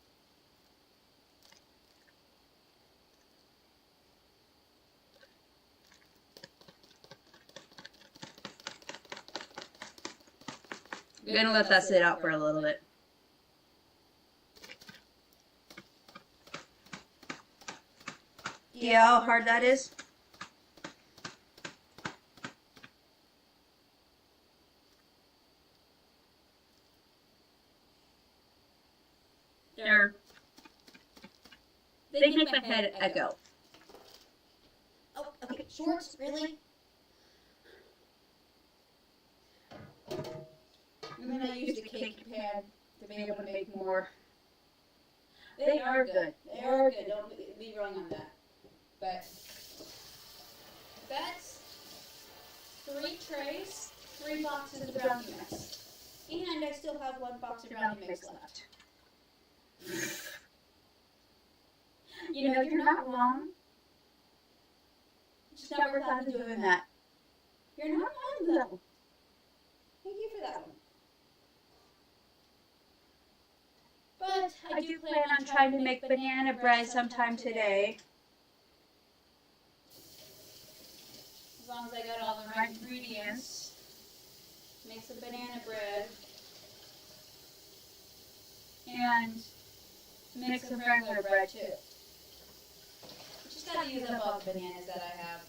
I'm gonna let that sit out for a little bit. Yeah, how hard that is? They make my head echo. Oh, okay. Shorts, really? And then I use the cake pan to be able to make more. They are good. They are good. Don't be wrong on that. But that's 3 trays, 3 boxes of brownie mix. And I still have 1 box of brownie mix left. You know, you're not wrong. It's not worth having doing that. You're not wrong though. Thank you for that one. But I do plan on trying to make banana bread sometime today. As long as I got all the right ingredients. Make some banana bread. And Make some regular bread too. Just gotta use up all the bananas that I have.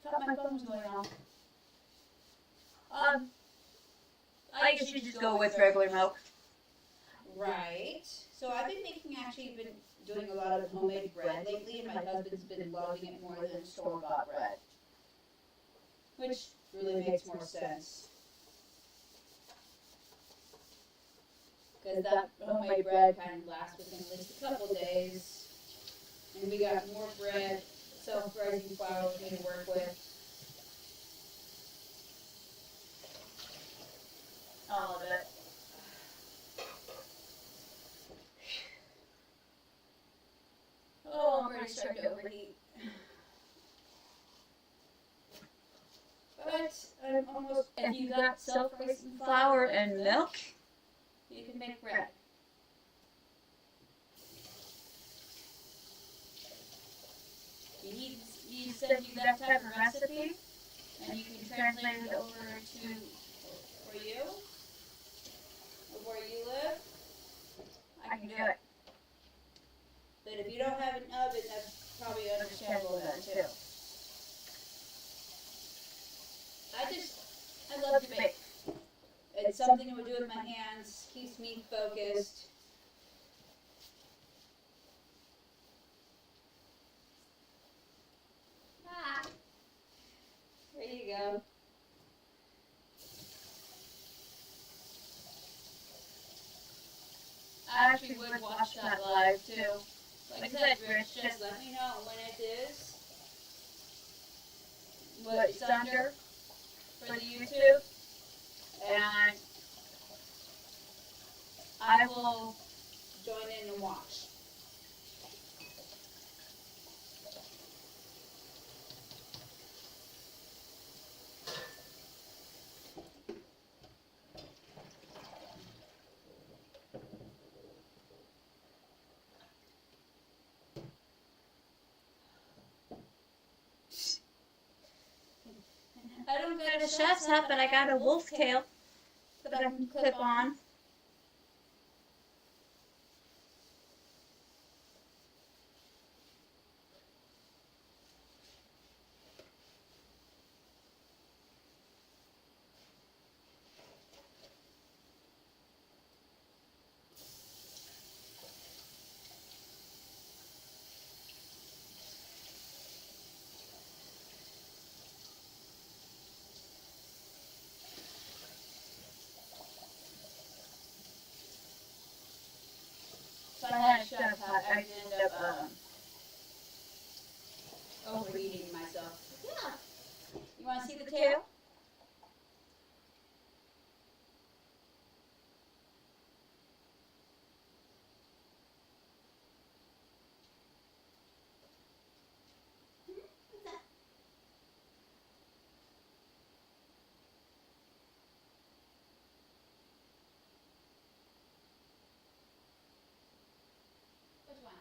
Thought my phone was going off. I guess you just go with regular milk. Right. So I've been actually doing a lot of homemade bread lately, and my husband's been loving it more than store-bought bread. Which really makes more sense. Because that homemade bread kind of lasts within at least a couple days. And we got more bread, self-rising flour for me to work with. All of it. Oh, I'm already starting to overheat. But I'm almost. If you got self-raising flour and milk, you can make bread. He sent you that type of recipe, and you can translate it over to for you, or where you live. I can do it. But if you don't have an oven, that's probably understandable then too. I love to bake. It's something I would do with my hands, keeps me focused. Ah, there you go. I actually would watch that live too. Like I said, Rich, just let me know when it is. What it's under for the YouTube. And I will join in and watch. I don't got a chef's hat, but I got a wolf tail that I can clip on. If I had a chef's hat, I'd end up overeating myself. Yeah. You want to see the tail? Which one?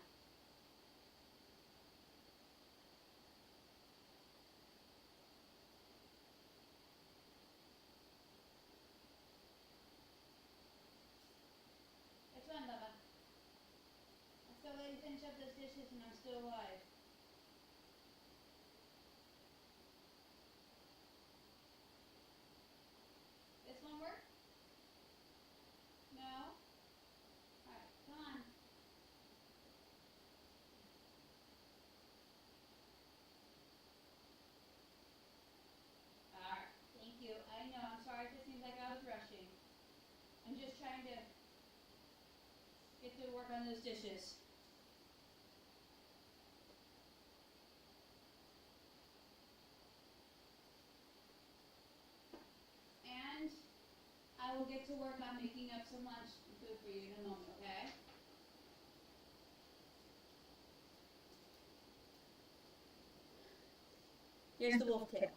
Which one, Bubba? I'm still waiting to finish up those dishes and I'm still alive. This one work? No? Alright, come on. Alright, thank you. I know, I'm sorry if it seems like I was rushing. I'm just trying to get to work on those dishes. And I will get to work on making up some lunch and food for you in a moment, okay? Here's the wolf tail.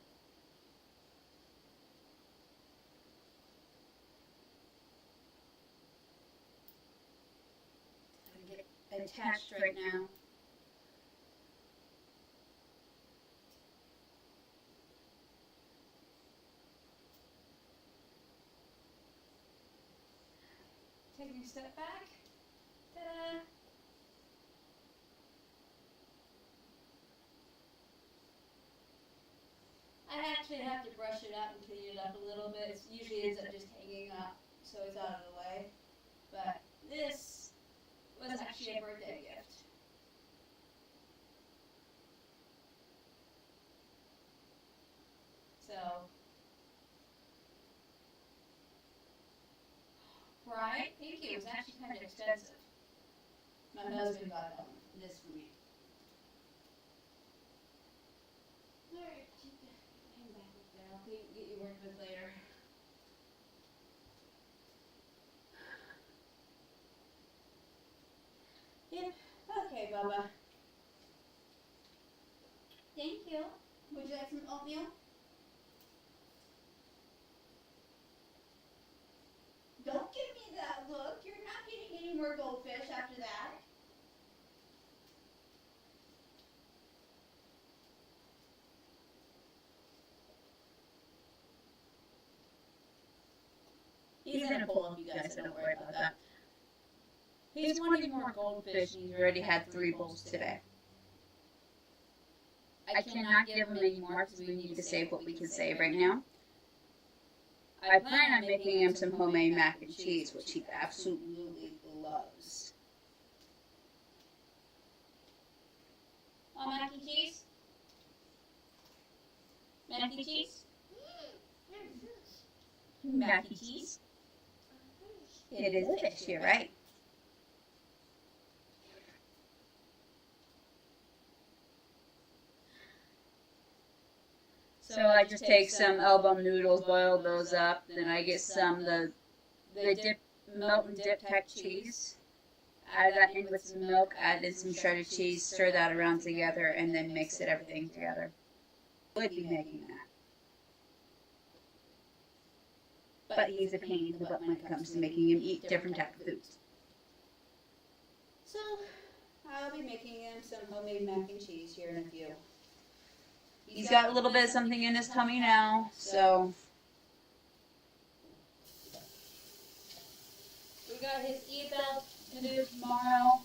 I'm gonna get attached right now. Taking a step back. Ta-da! I actually have to brush it up and clean it up a little bit. It usually ends up just hanging up, so it's out of the way. But this was actually a birthday gift. So, right? Thank you. It was actually kind of expensive. My husband got this for me. Alright, hang back up there. I'll get you work with later. Yep. Okay, Bubba. Thank you. Would you like some oatmeal? Don't give me that look. You're not getting any more goldfish after that. He's in a bowl of you guys, so don't worry about that. He's wanting more goldfish and he's already had 3 bowls today. I cannot give him any more because we need to save what we can save right now. I plan on making him some homemade mac and cheese, which he absolutely loves. Want mac and cheese? Mac and cheese? Mac and cheese? It is a fish, you're right. So I just take some elbow noodles, boil those up, then I get some melt and dip type cheese. Add that in with some milk, add in some shredded cheese, stir that around together, and then mix everything together. Would be making that. But he's a pain in the butt when it comes to making him eat different type of foods. So I'll be making him some homemade mac and cheese here in a few. He's got a little bit of something in his tummy now, so. We got his eval to do tomorrow.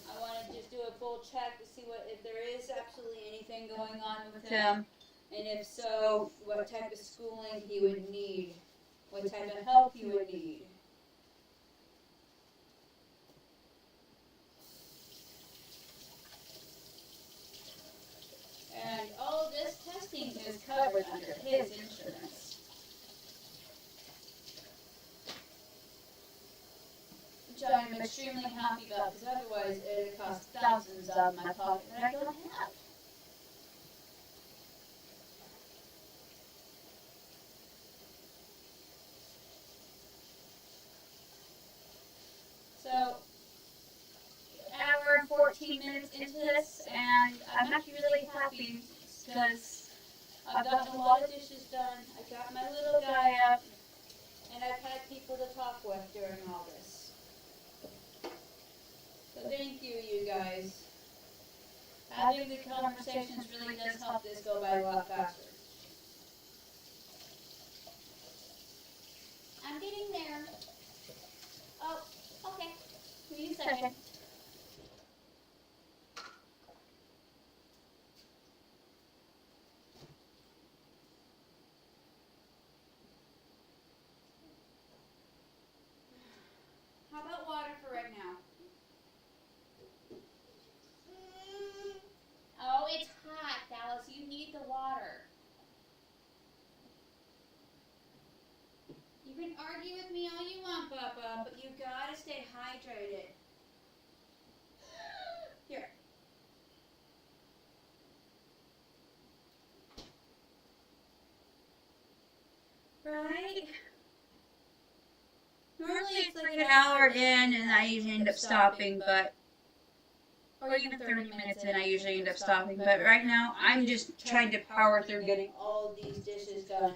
I want to just do a full check to see if there is absolutely anything going on with him, and if so, what type of schooling he would need, what type of help he would need. And all of this testing is covered under his insurance. Which I am extremely happy about, because otherwise it would cost thousands out of my pocket that I don't have. So, hour and 14 minutes into this, and I'm actually really happy because I've gotten a lot of dishes done, I got my little guy up, and I've had people to talk with during all this. So thank you, you guys. Having the conversations really does help this go by a lot faster. I'm getting there. Oh, okay. Give me a second. How about water for right now? Oh, it's hot, Dallas. You need the water. You can argue with me all you want, Bubba, but you gotta stay hydrated. Here. Right? Normally it's like an hour in and I usually end up stopping, but. Or even 30 minutes in, I usually end up stopping. But right now, I'm just trying to power through getting all these dishes done.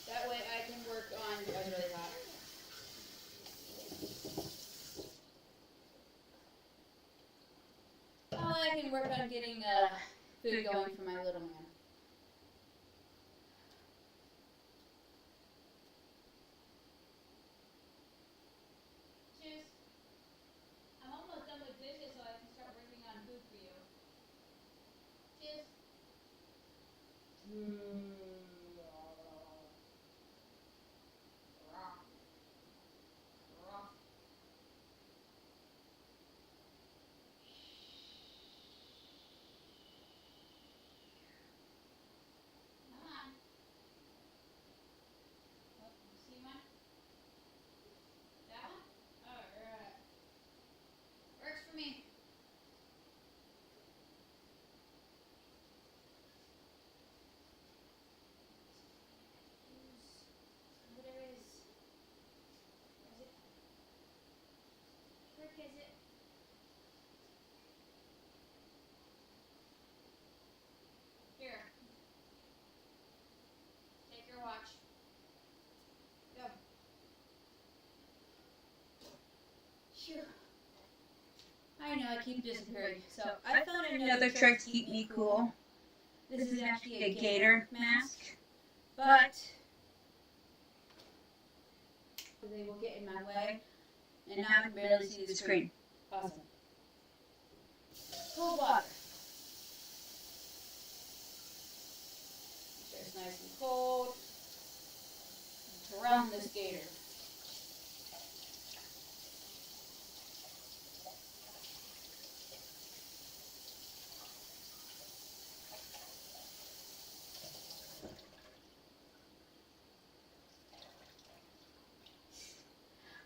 That way I can work on. That was really hot. Oh, I can work on getting food going for my little man. Cheers. I'm almost done with dishes, so I can start working on food for you. Cheers. Works for me. Where is it? Where is it? Here. Take your watch. Go. Phew. I know, I keep disappearing. So, I found another trick to keep me cool. This is actually a gator mask, but they will get in my way. and now I can barely see the screen. Awesome. Cold water. Make sure it's nice and cold. Surround this gator.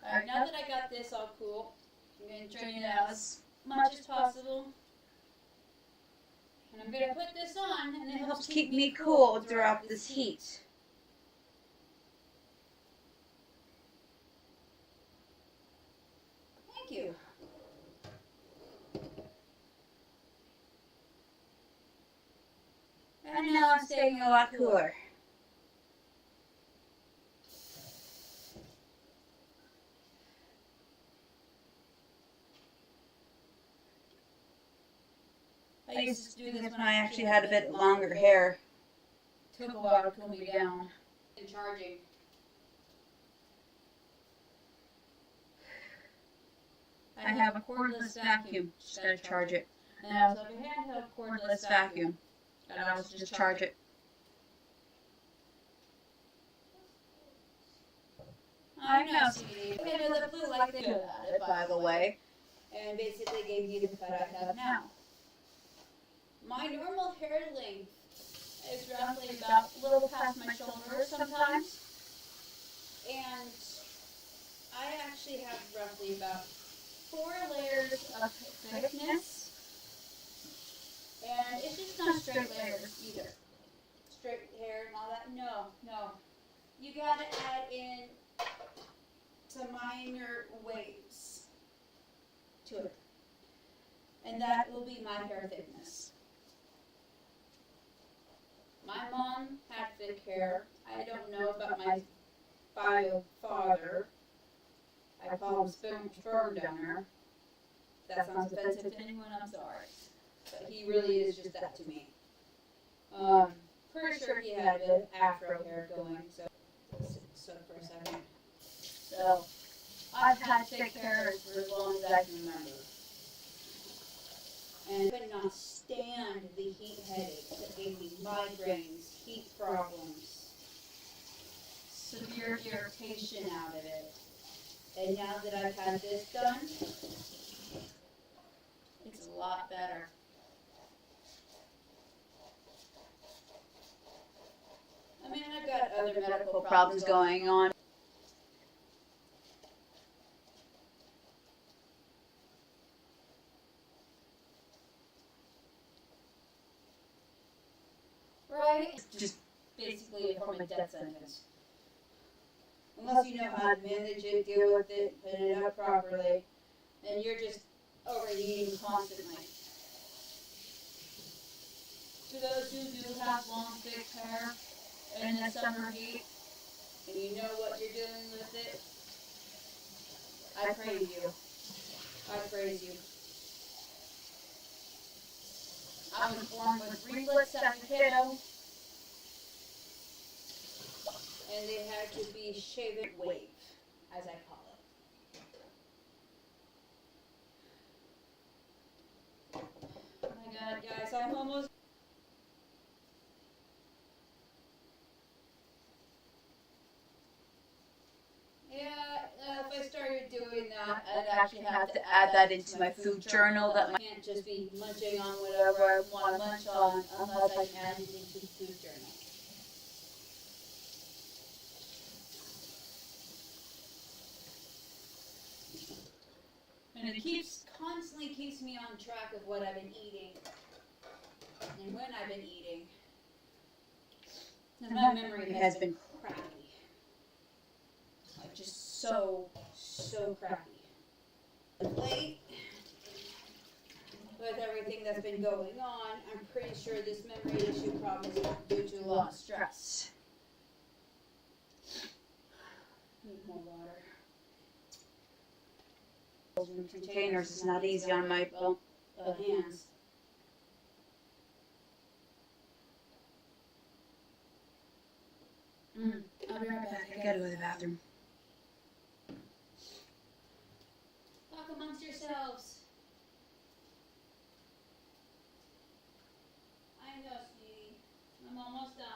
Alright, now that I got this all cool, I'm going to drain it out as much as possible. And I'm going to put this on, and It helps keep me cool throughout this heat. Thank you. And now I'm staying a lot cooler. I used to do this when I actually had a bit longer hair. Took a while to cool me down. And charging. I have a cordless vacuum. Just gotta charge it. And I also have a handheld cordless vacuum. Gotta also just charge it. I know, sweetie. Okay, no, the blue light they good at it, By the way. and basically gave you the cut I have now. My normal hair length is roughly about a little past my shoulder sometimes. And I actually have roughly about 4 layers of thickness. And it's just not straight layers either. Straight hair and all that. No. You gotta add in some minor waves to it. And that will be my hair thickness. My mom had thick hair. I don't know about my bio father. I call him sperm donor. That sounds offensive to anyone, I'm sorry. But he really is just that to me. Pretty sure he had a bit of afro hair going, so for a second. So, I've had thick hair for as long as I can remember. And I could not stand the heat headaches that gave me migraines, heat problems, severe irritation out of it. And now that I've had this done, it's a lot better. I mean, I've got other medical problems going on. Right? Just basically a form of death sentence. Unless you know how to manage it, deal with it, put it up properly, and you're just overeating constantly. To those who do have long, thick hair in the summer heat, and you know what you're doing with it, I praise you. I praise you. I was born with ringlets as a kiddo, and they had to be shaven wave, as I call it. Oh my god, guys, I'm almost... Yeah, if I started doing that, I'd actually have to add that into my food journal. That I can't just be munching on whatever I want to munch on unless I can add it into the food journal. And it constantly keeps me on track of what I've been eating and when I've been eating. And my memory has been crappy. Like just so crappy. Late, with everything that's been going on, I'm pretty sure this memory issue problem is due to a lot of stress. Need more water. containers is not easy on my hands. I'll be right back. I gotta go to the bathroom. Talk amongst yourselves. I know, sweetie. I'm almost done.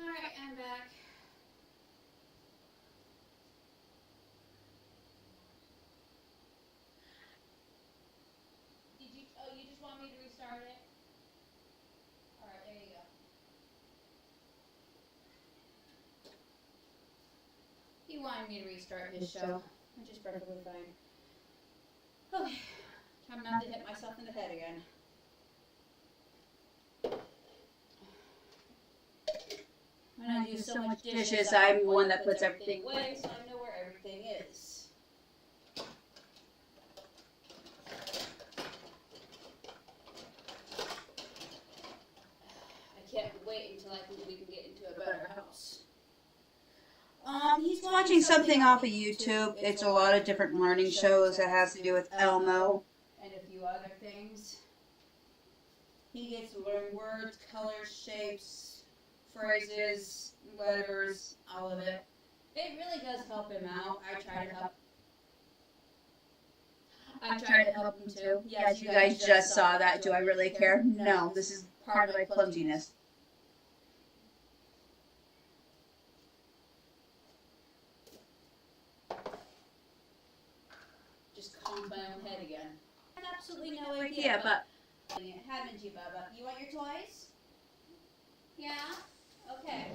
Alright, I'm back. You just want me restart it? Alright, there you go. He wanted me to restart his show, which is perfectly fine. Okay, time not to hit myself in the head again. When I do so much dishes, I'm the one that puts everything away, so I know where everything is. I can't wait until we can get into a better house. He's watching something off of YouTube. It's a lot of different learning shows that has to do with Elmo. And a few other things. He gets to learn words, colors, shapes, phrases, letters, all of it. It really does help him out. I try to help him too. Yes, you guys just saw that. Do I really care? No, this is part of my clumsiness. Just calm my own head again. I have absolutely no idea, but haven't you, Bubba? You want your toys? Yeah? Okay.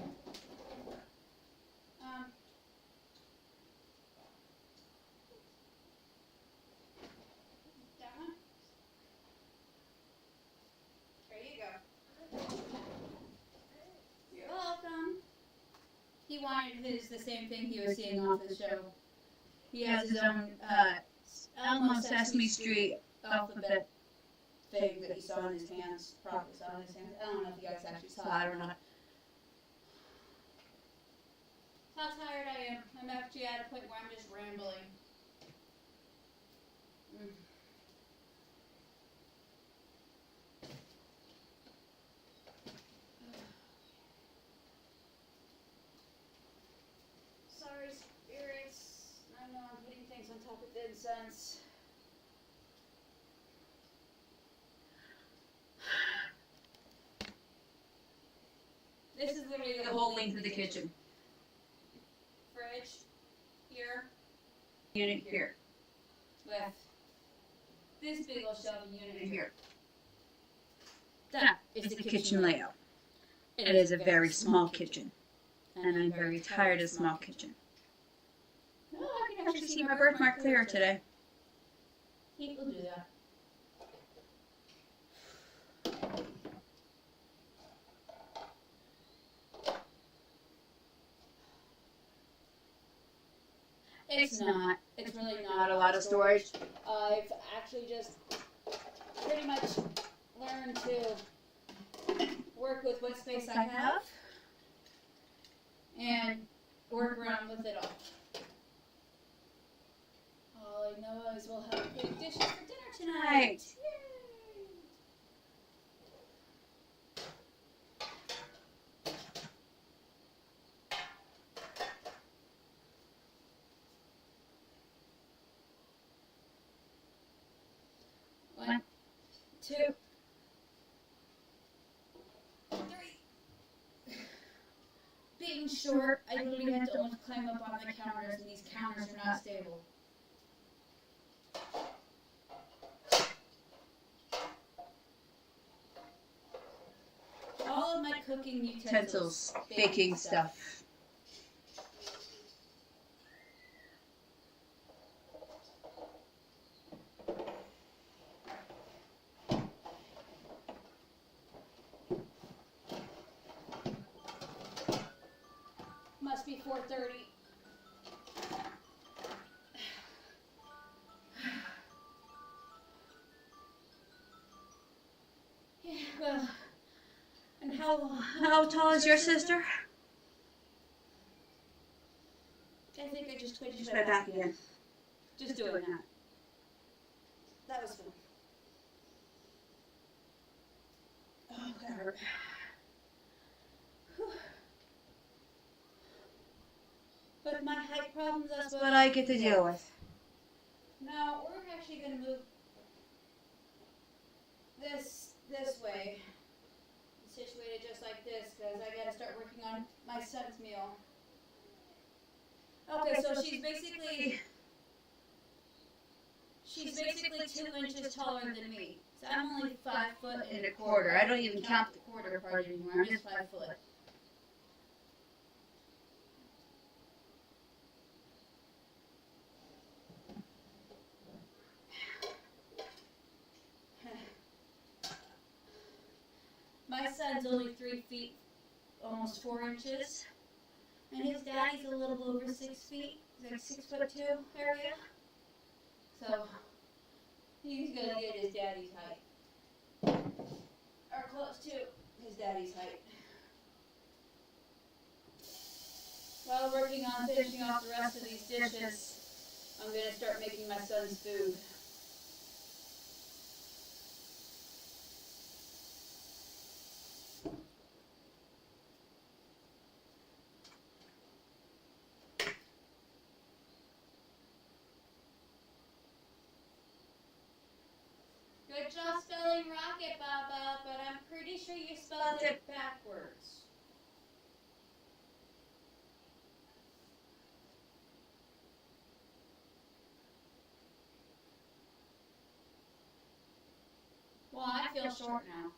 That one? There you go. You're welcome. He wanted the same thing he was seeing off the show. He has his own Elmo Sesame Street alphabet thing that he saw in his hands. Probably saw in his hands. I don't know if you guys actually saw I it or don't know. not. How tired I am. I'm actually at a point where I'm just rambling. Sorry, spirits. I know I'm putting things on top of the incense. This is literally The whole length of the kitchen. Fridge here Unit here. with this big old shelving unit And here. That Is the kitchen layout. It is a very small kitchen. And I'm very tired of small kitchen. Oh, I can Actually see my birthmark clearer today. Heat will do that. It's not. It's really not Not a lot of storage. I've actually just pretty much learned to work with what space I have and work around with it all. All I know is we'll have big dishes for dinner tonight. Right. Yay! One, two, three. Being short, I literally had to almost climb up on the counters, and these counters are not stable. All of my cooking utensils, Utensils, baking stuff. Must be 4:30. Yeah, well, and How tall is your sister? I think I just twitched Just my right back again. Just doing that. That was fun. Oh, that hurt. With my height problems, that's What I get to deal with. No, we're actually going to move this way. Situated just like this, because I got to start working on my son's meal. Okay, so she's She's basically 2 inches taller than me. So I'm only 5 foot And a quarter. I don't even count the quarter part anymore. I'm just 5 foot. My son's only 3 feet, almost 4 inches, and his daddy's a little over 6 feet, like 6'2" area. So he's gonna get his daddy's height, or close to his daddy's height. While working on finishing off the rest of these dishes, I'm gonna start making my son's food. Good job spelling rocket, Baba, but I'm pretty sure you spelled it backwards. Well, I feel short now.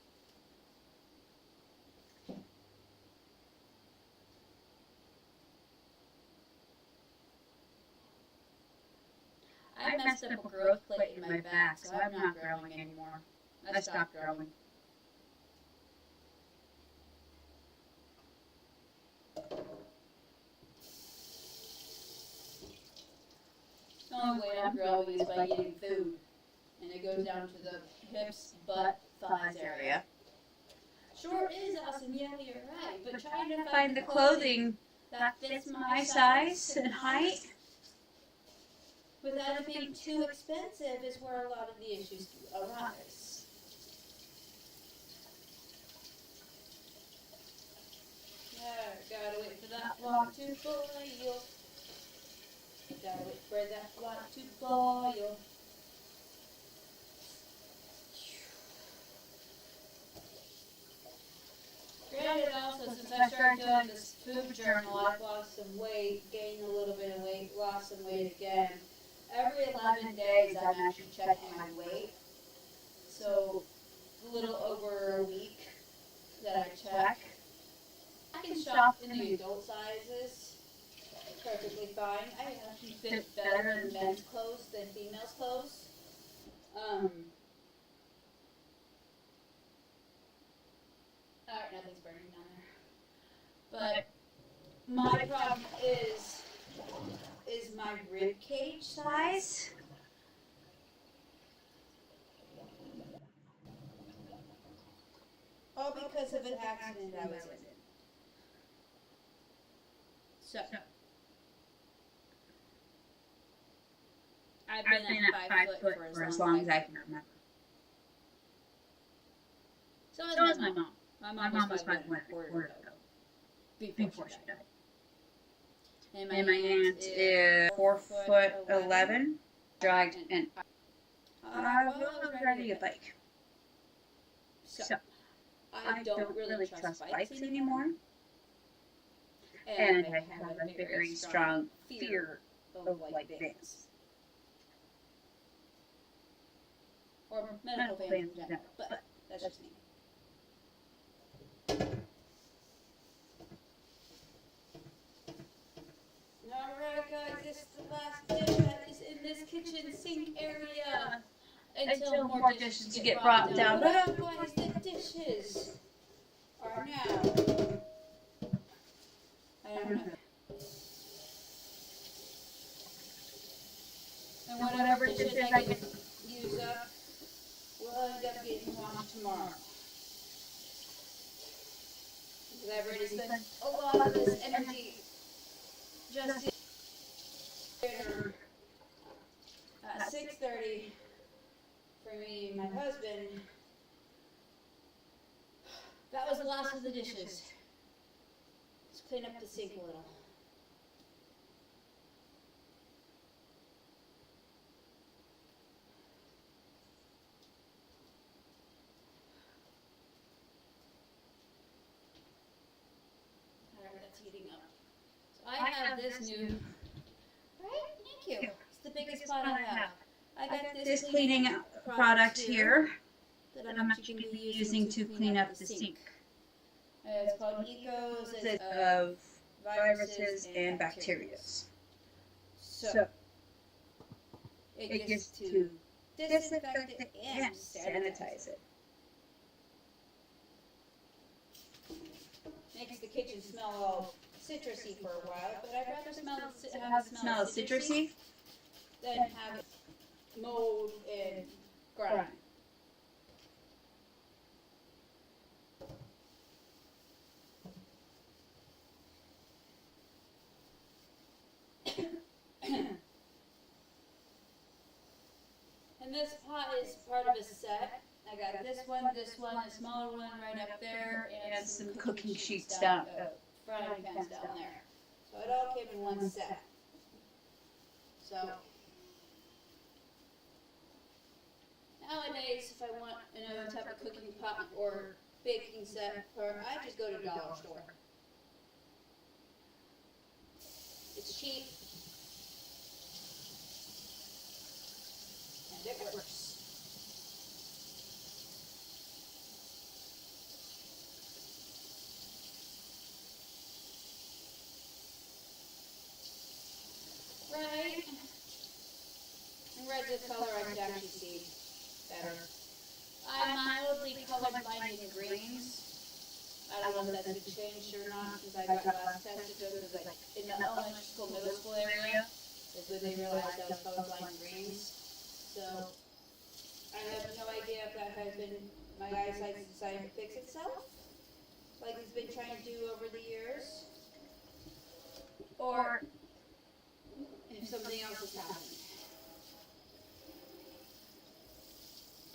I messed up a growth plate in my back, so I'm not growing anymore. I stopped growing. The only way I'm growing is by eating food. And it goes down to the hips, butt, thighs area. Short is awesome, yeah, you're right. But trying to Find the clothing that fits my size and height. without it being too expensive is where a lot of the issues arise. Gotta wait for that block to boil. Gotta wait for that block to boil. Granted, also, since I started doing this food journal, I've lost some weight, gained a little bit of weight, lost some weight again. Every 11 days, I'm actually checking my weight. So, a little over a week that I check. I can shop in the adult sizes perfectly fine. I actually fit better in men's clothes than females' clothes. Alright, nothing's burning down there. But my problem is my rib cage size. All because of an accident I was in. So, I've been at 5 foot for as long as I can remember. So is my mom. My mom was 5'1" a quarter ago, before she died. And my aunt is 4'11", dragged and will riding a bike. So I don't really trust bikes anymore, and I have a very strong fear of like vans. Or medical vans in general, but that's just me. Alright guys, this is the last dish that is in this kitchen sink area. Until more dishes get brought down. But otherwise the dishes are now. I don't know. And whatever dishes I can use up will end up getting washed tomorrow. Because I've already spent a lot of this energy just in dinner at 6:30 for me and my husband. That was the last of the dishes. Let's clean up the sink a little. Alright, that's heating up. So I have this new, right? Thank you. It's the biggest pot I have. I got this cleaning product here that I'm actually going to be using to clean up the sink. It's called Ecos Of viruses and bacteria. So it gets to disinfect it and sanitize it. Makes the kitchen smell all citrusy for a while, but I'd rather Have it smell citrusy. than have it mold and grime. And this pot is part of a set. I got this one, a smaller one right up there, And some cooking sheets down. Frying pans down there. So it all came in one set. So nowadays, if I want another type of cooking pot or baking set, I just go to dollar store. It's cheap. And it works. Right. And red's a color I could actually see better. I'm mildly colorblind in greens. I don't know if that's been changed or not since I got last tested because like in the elementary school, middle school area is when they realized I was colorblind in greens. So I have no idea if that has been my eyesight's decided to fix itself, like it's been trying to do over the years, or if something else is happening.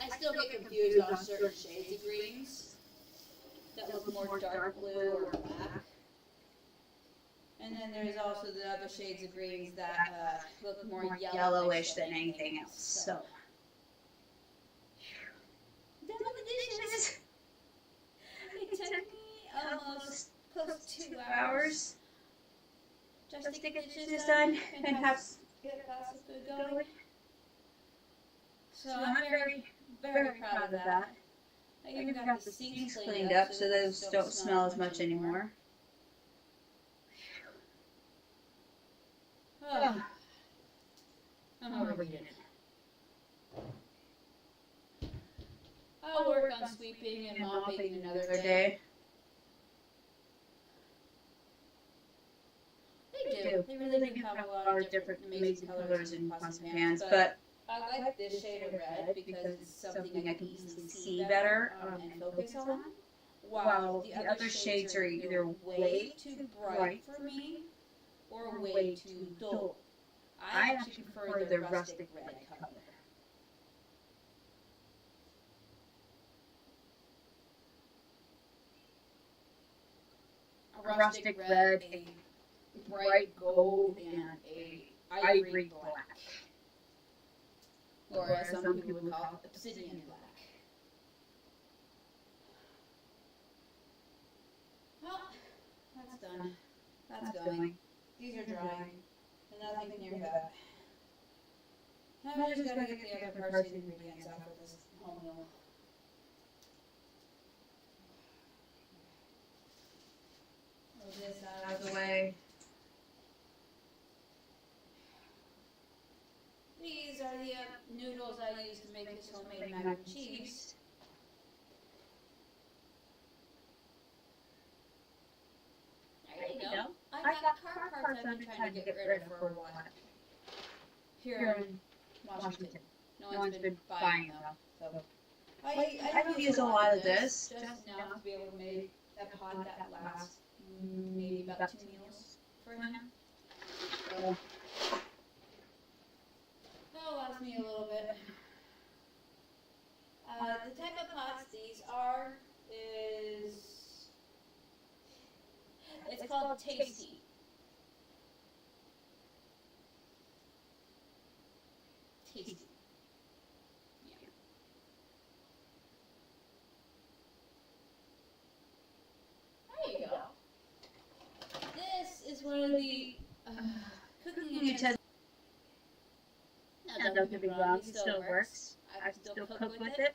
I still get confused on certain shades of greens that look more dark blue or black. And then there's also the other shades of greens that look more Yellowish than anything else. So done with the dishes. It took me almost close to 2 hours just to get the dishes done and get a glass of food going. So I'm very, very proud of that. I even got the sinks cleaned up so those don't smell as much anymore. Oh, I'm overheated. I'll work on sweeping and mopping another day. They do. They really do have a lot of different amazing colors in pots and pans, but I like this shade of red because it's something I can easily see better and focus on. While the other shades are either way too bright for me or way too dull. I actually prefer the rustic red color. A rustic red, a bright gold, and a ivory black. Or as some people would call it, obsidian black. Well, that's done. That's going. These are drying. And nothing near that. Now I just gotta get the other parts of the ingredients out of this home meal. Move this out of the way. These are the noodles I use to make this homemade mac and cheese. There you go. I got car parts I've been trying to get rid of for a while. Here in Washington. No one's been buying them. So I don't use a lot of this. Just now to be able to make a pot that lasts maybe about 2 meals for him. So that'll last me a little bit. The type of pots these are is, it's called Tasty. Tasty. Yeah. There you go. This is one of the cooking utensils. Now don't get me wrong, it still works. I can still cook with it.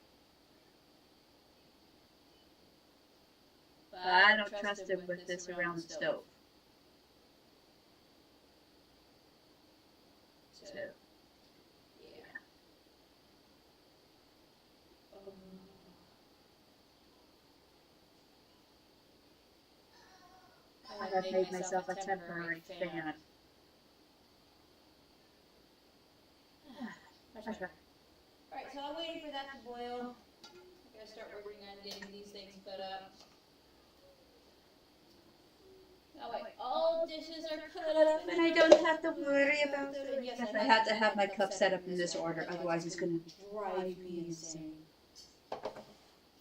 But I don't trust it with this around the stove. So, yeah. I've made myself a temporary fan. That's right. Alright, so I'm waiting for that to boil. I gotta start working on getting these things put up. That way all dishes are put up And I don't have to worry about it. Yes, I have to have my cup set up in this order, otherwise it's going to drive me insane.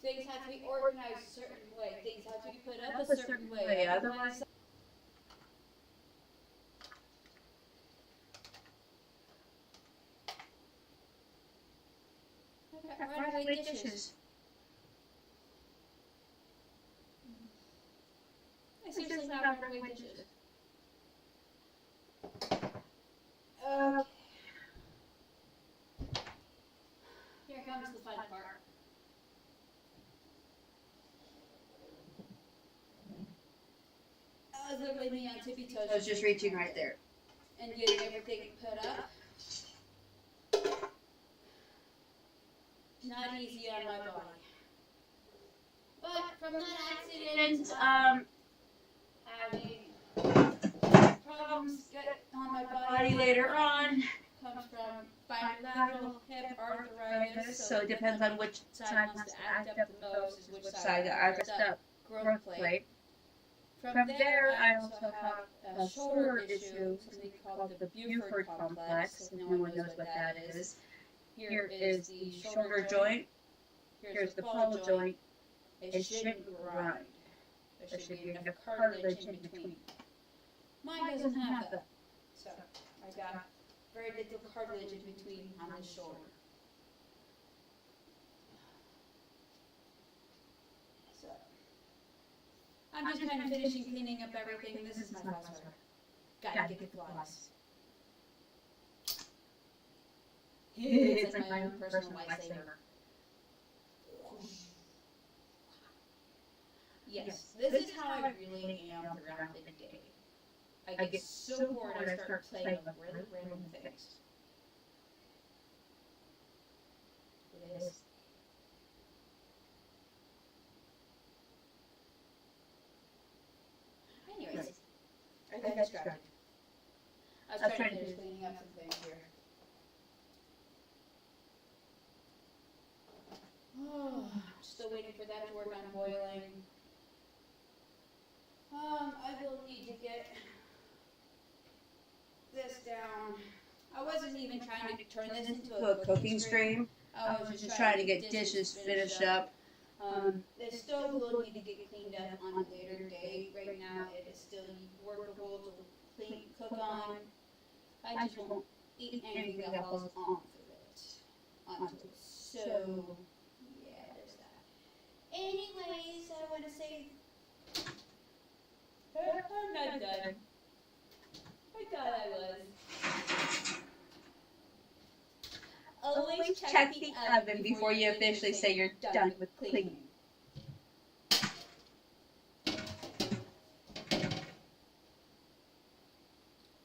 Things have to be organized a certain way. Things have to be put up a certain way. Otherwise, Runaway dishes. I seriously got runaway dishes. Here comes the fun part. I was literally on tippy toes. I was just reaching right there. And getting everything put up. Not easy on my body. But from that accident, having problems get on my body later on comes from bilateral hip arthritis. So it depends on which side wants to act up the most, is which side acts up growth plate. From there, I also have a shoulder issue, something called the Buford complex, if no one knows what that is. Here is the shoulder joint. Here's the pole joint. It shouldn't grind. There should be enough cartilage in between. Mine doesn't have that. So I got very little cartilage in between on the shoulder. So I'm just kind of finishing cleaning up everything. This is my password. Gotta get the flies. It's like my own personal lifesaver. Yes, this is how I really am throughout the day. I get so bored I start playing with really random things. It is. Anyways, I got distracted. I was trying to finish cleaning up some things here. Oh, still waiting for that to work on boiling. I will need to get this down. I wasn't even trying to turn this into a cooking stream. I was just trying to get dishes finished up. The stove will need to get cleaned up on a later date. Right now, it is still workable to clean, cook on. I just won't eat anything that falls off of it until so. Yeah, there's that. Anyways, I want to say I'm not done. I thought I was. Always check the oven before you officially say you're done with cleaning.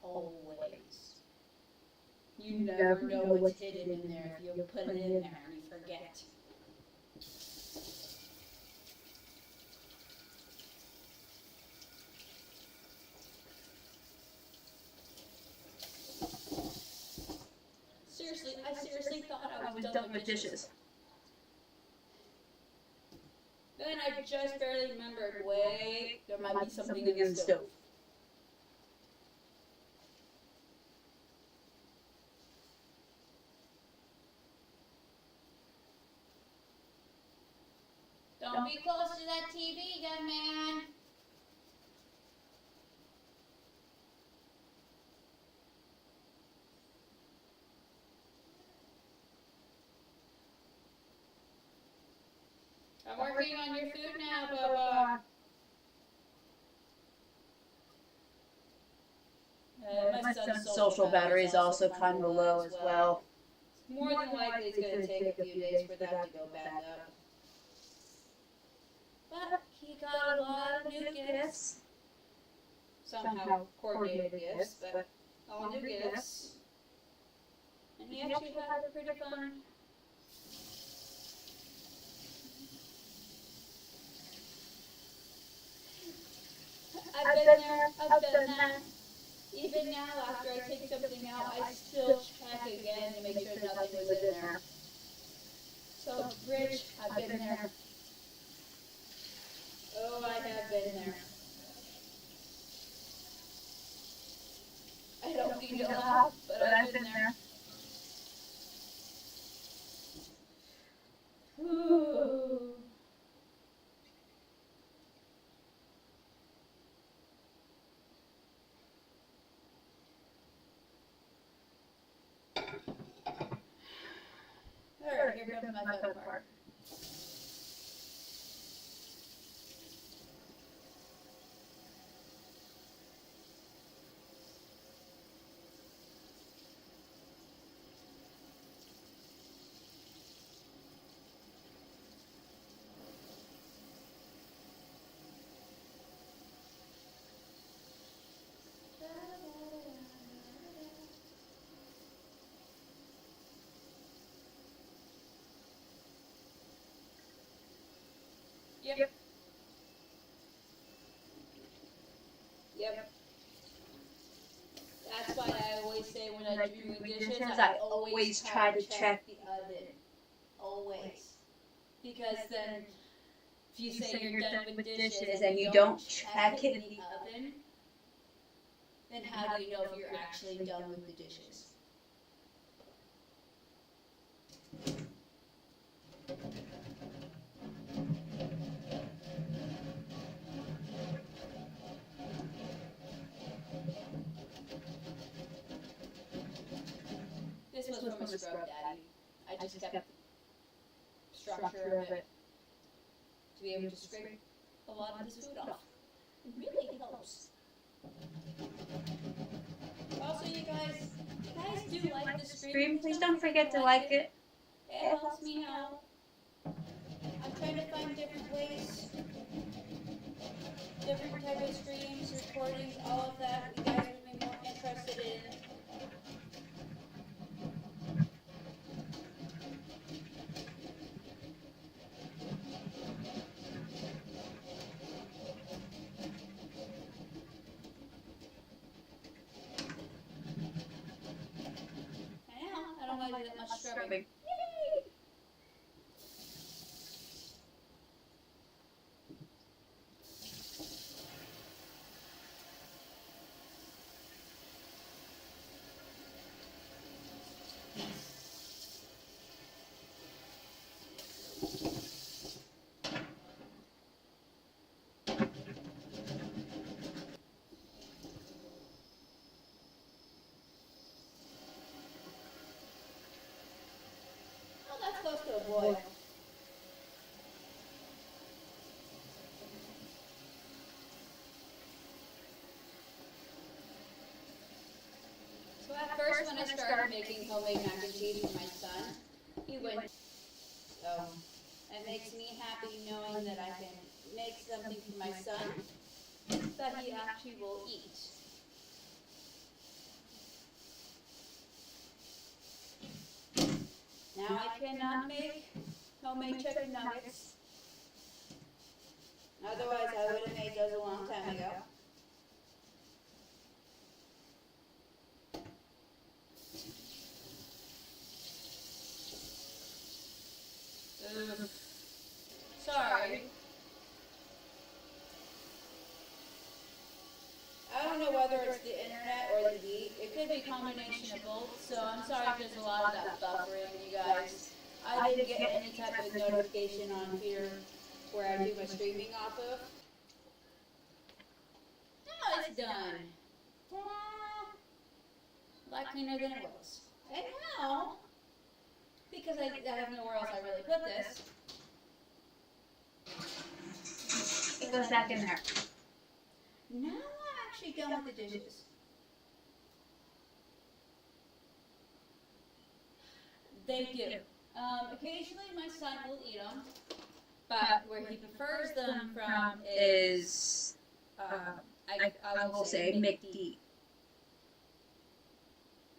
Always. You never know what's hidden in there if you put it in there and you forget. I seriously thought I was done with dishes. Then I just barely remembered, wait, there might be something in the stove. Don't be close to that TV, young man. I'm working on your food now, Bubba. My son's social battery is also kind of low as well. more than likely it's going to take a few days for that to go back up. But he got a lot of new gifts. Somehow coordinated gifts, but all new gifts. And he actually had a pretty fun. I've been there, I've done that. Even now, after I take something out, I still check again to make sure nothing was in there. So, Rich, I've been there. Oh, I have been there. I don't mean to laugh, but I've been there. Ooh. Alright, here comes my fun part. Yep. Yep. That's why I always say when I do dishes, I always try to check the oven. Always. Because then, if you say you're done with dishes and you don't check it in the oven, then how do you know if you're actually done with the dishes? This was from a scrub daddy. I just kept the structure of it to be able to scrape a lot of this food off. It really helps. Also, you guys do like the stream. Please don't forget to like it. It helps me out. I'm trying to find different ways, different type of streams, recordings, all of that. You guys would be more interested in. I don't want to do that much scrubbing. Yay! That's close to a boil. So at first when I started making homemade mac and cheese for my son, he went, so it makes me happy knowing that I can make something for my son that he actually will eat. Now I cannot make homemade chicken nuggets. Otherwise I would have made those a long time ago. Sorry. I don't know whether it's the internet or the heat. It could be a combination of both, so I'm sorry if there's a lot of that buffering, you guys. I didn't get any type of notification on here where I do my streaming off of. Now it's done. A lot cleaner than it was. And now, because I have nowhere else I really put this, It goes back in there. now I'm actually done with the dishes. they do. Occasionally my son will eat them, but where he prefers them from is, I will say McD.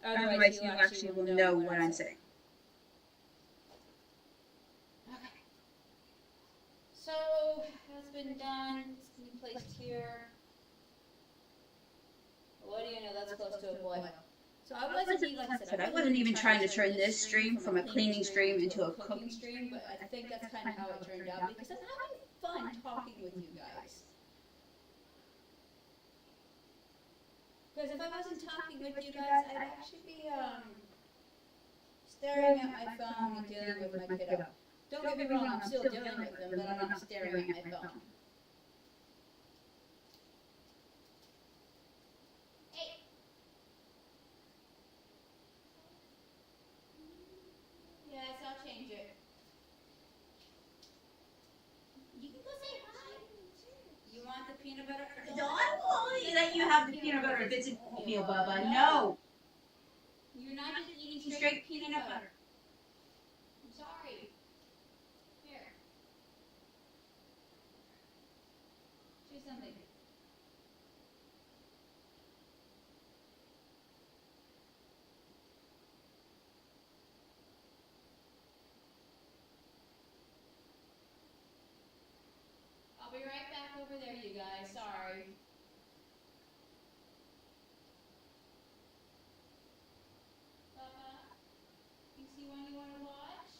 Otherwise, you actually will know what I'm saying. Okay. So, that's been done. It's been placed here. What do you know? That's close to a boil. So I wasn't even trying to turn this stream from a cleaning stream into a cooking stream, but I think that's kind of how it turned out because I'm having fun talking with you guys. Because if I wasn't talking with you guys, I'd actually be staring at my phone and dealing with my kiddo. Don't get me wrong, I'm still dealing with them, but I'm not staring at my phone. Hey. Yes, I'll change it. You can go say hi. You want the peanut butter? No, I won't let you have the peanut butter if it's an oatmeal, Bubba. No. You're not just eating straight peanut butter. I'm sorry. Here. Do something. I'll be right back over there, you guys. Sorry. You see one you want to watch?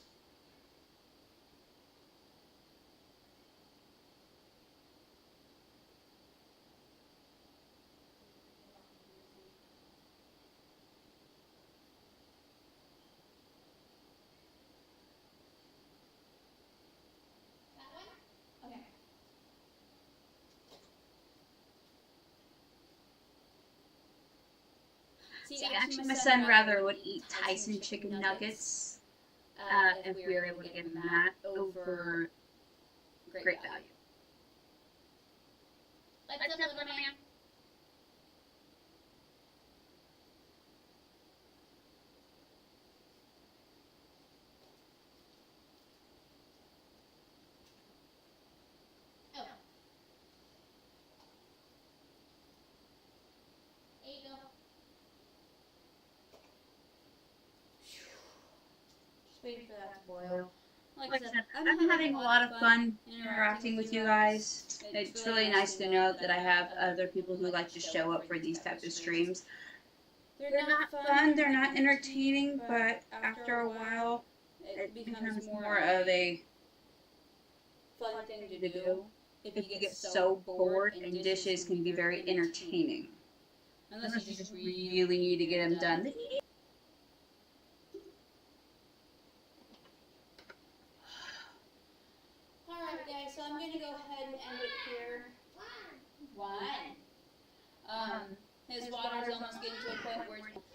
That one? Okay. See, actually, my son rather would eat Tyson chicken nuggets if we were able to get him that over Great Value. What's up, little man? Oh. There you go. Just waiting for that to boil. Like I said, I'm having a lot of fun interacting with you guys. It's really nice to know that I have other people who like to show up for these types of streams. They're not fun, they're not entertaining, but after a while, it becomes more of a fun thing to do if you get so bored, and dishes can be very entertaining. Unless you just really need to get them done. Alright guys, so I'm gonna go ahead and end it here. One. His water's almost getting to a point where it's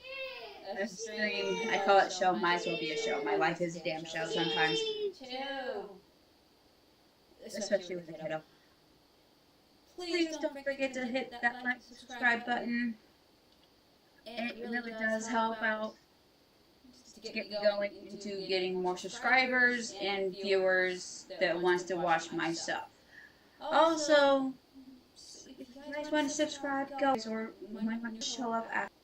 A stream, I call it show, might as well be a show. My life is a damn show sometimes. Two. Especially with a kiddo. Please don't forget to hit that like, subscribe button. It really does help out to get me going into getting more subscribers and viewers that wants to watch my stuff. Also, if you guys want to subscribe, go, or we might show up after.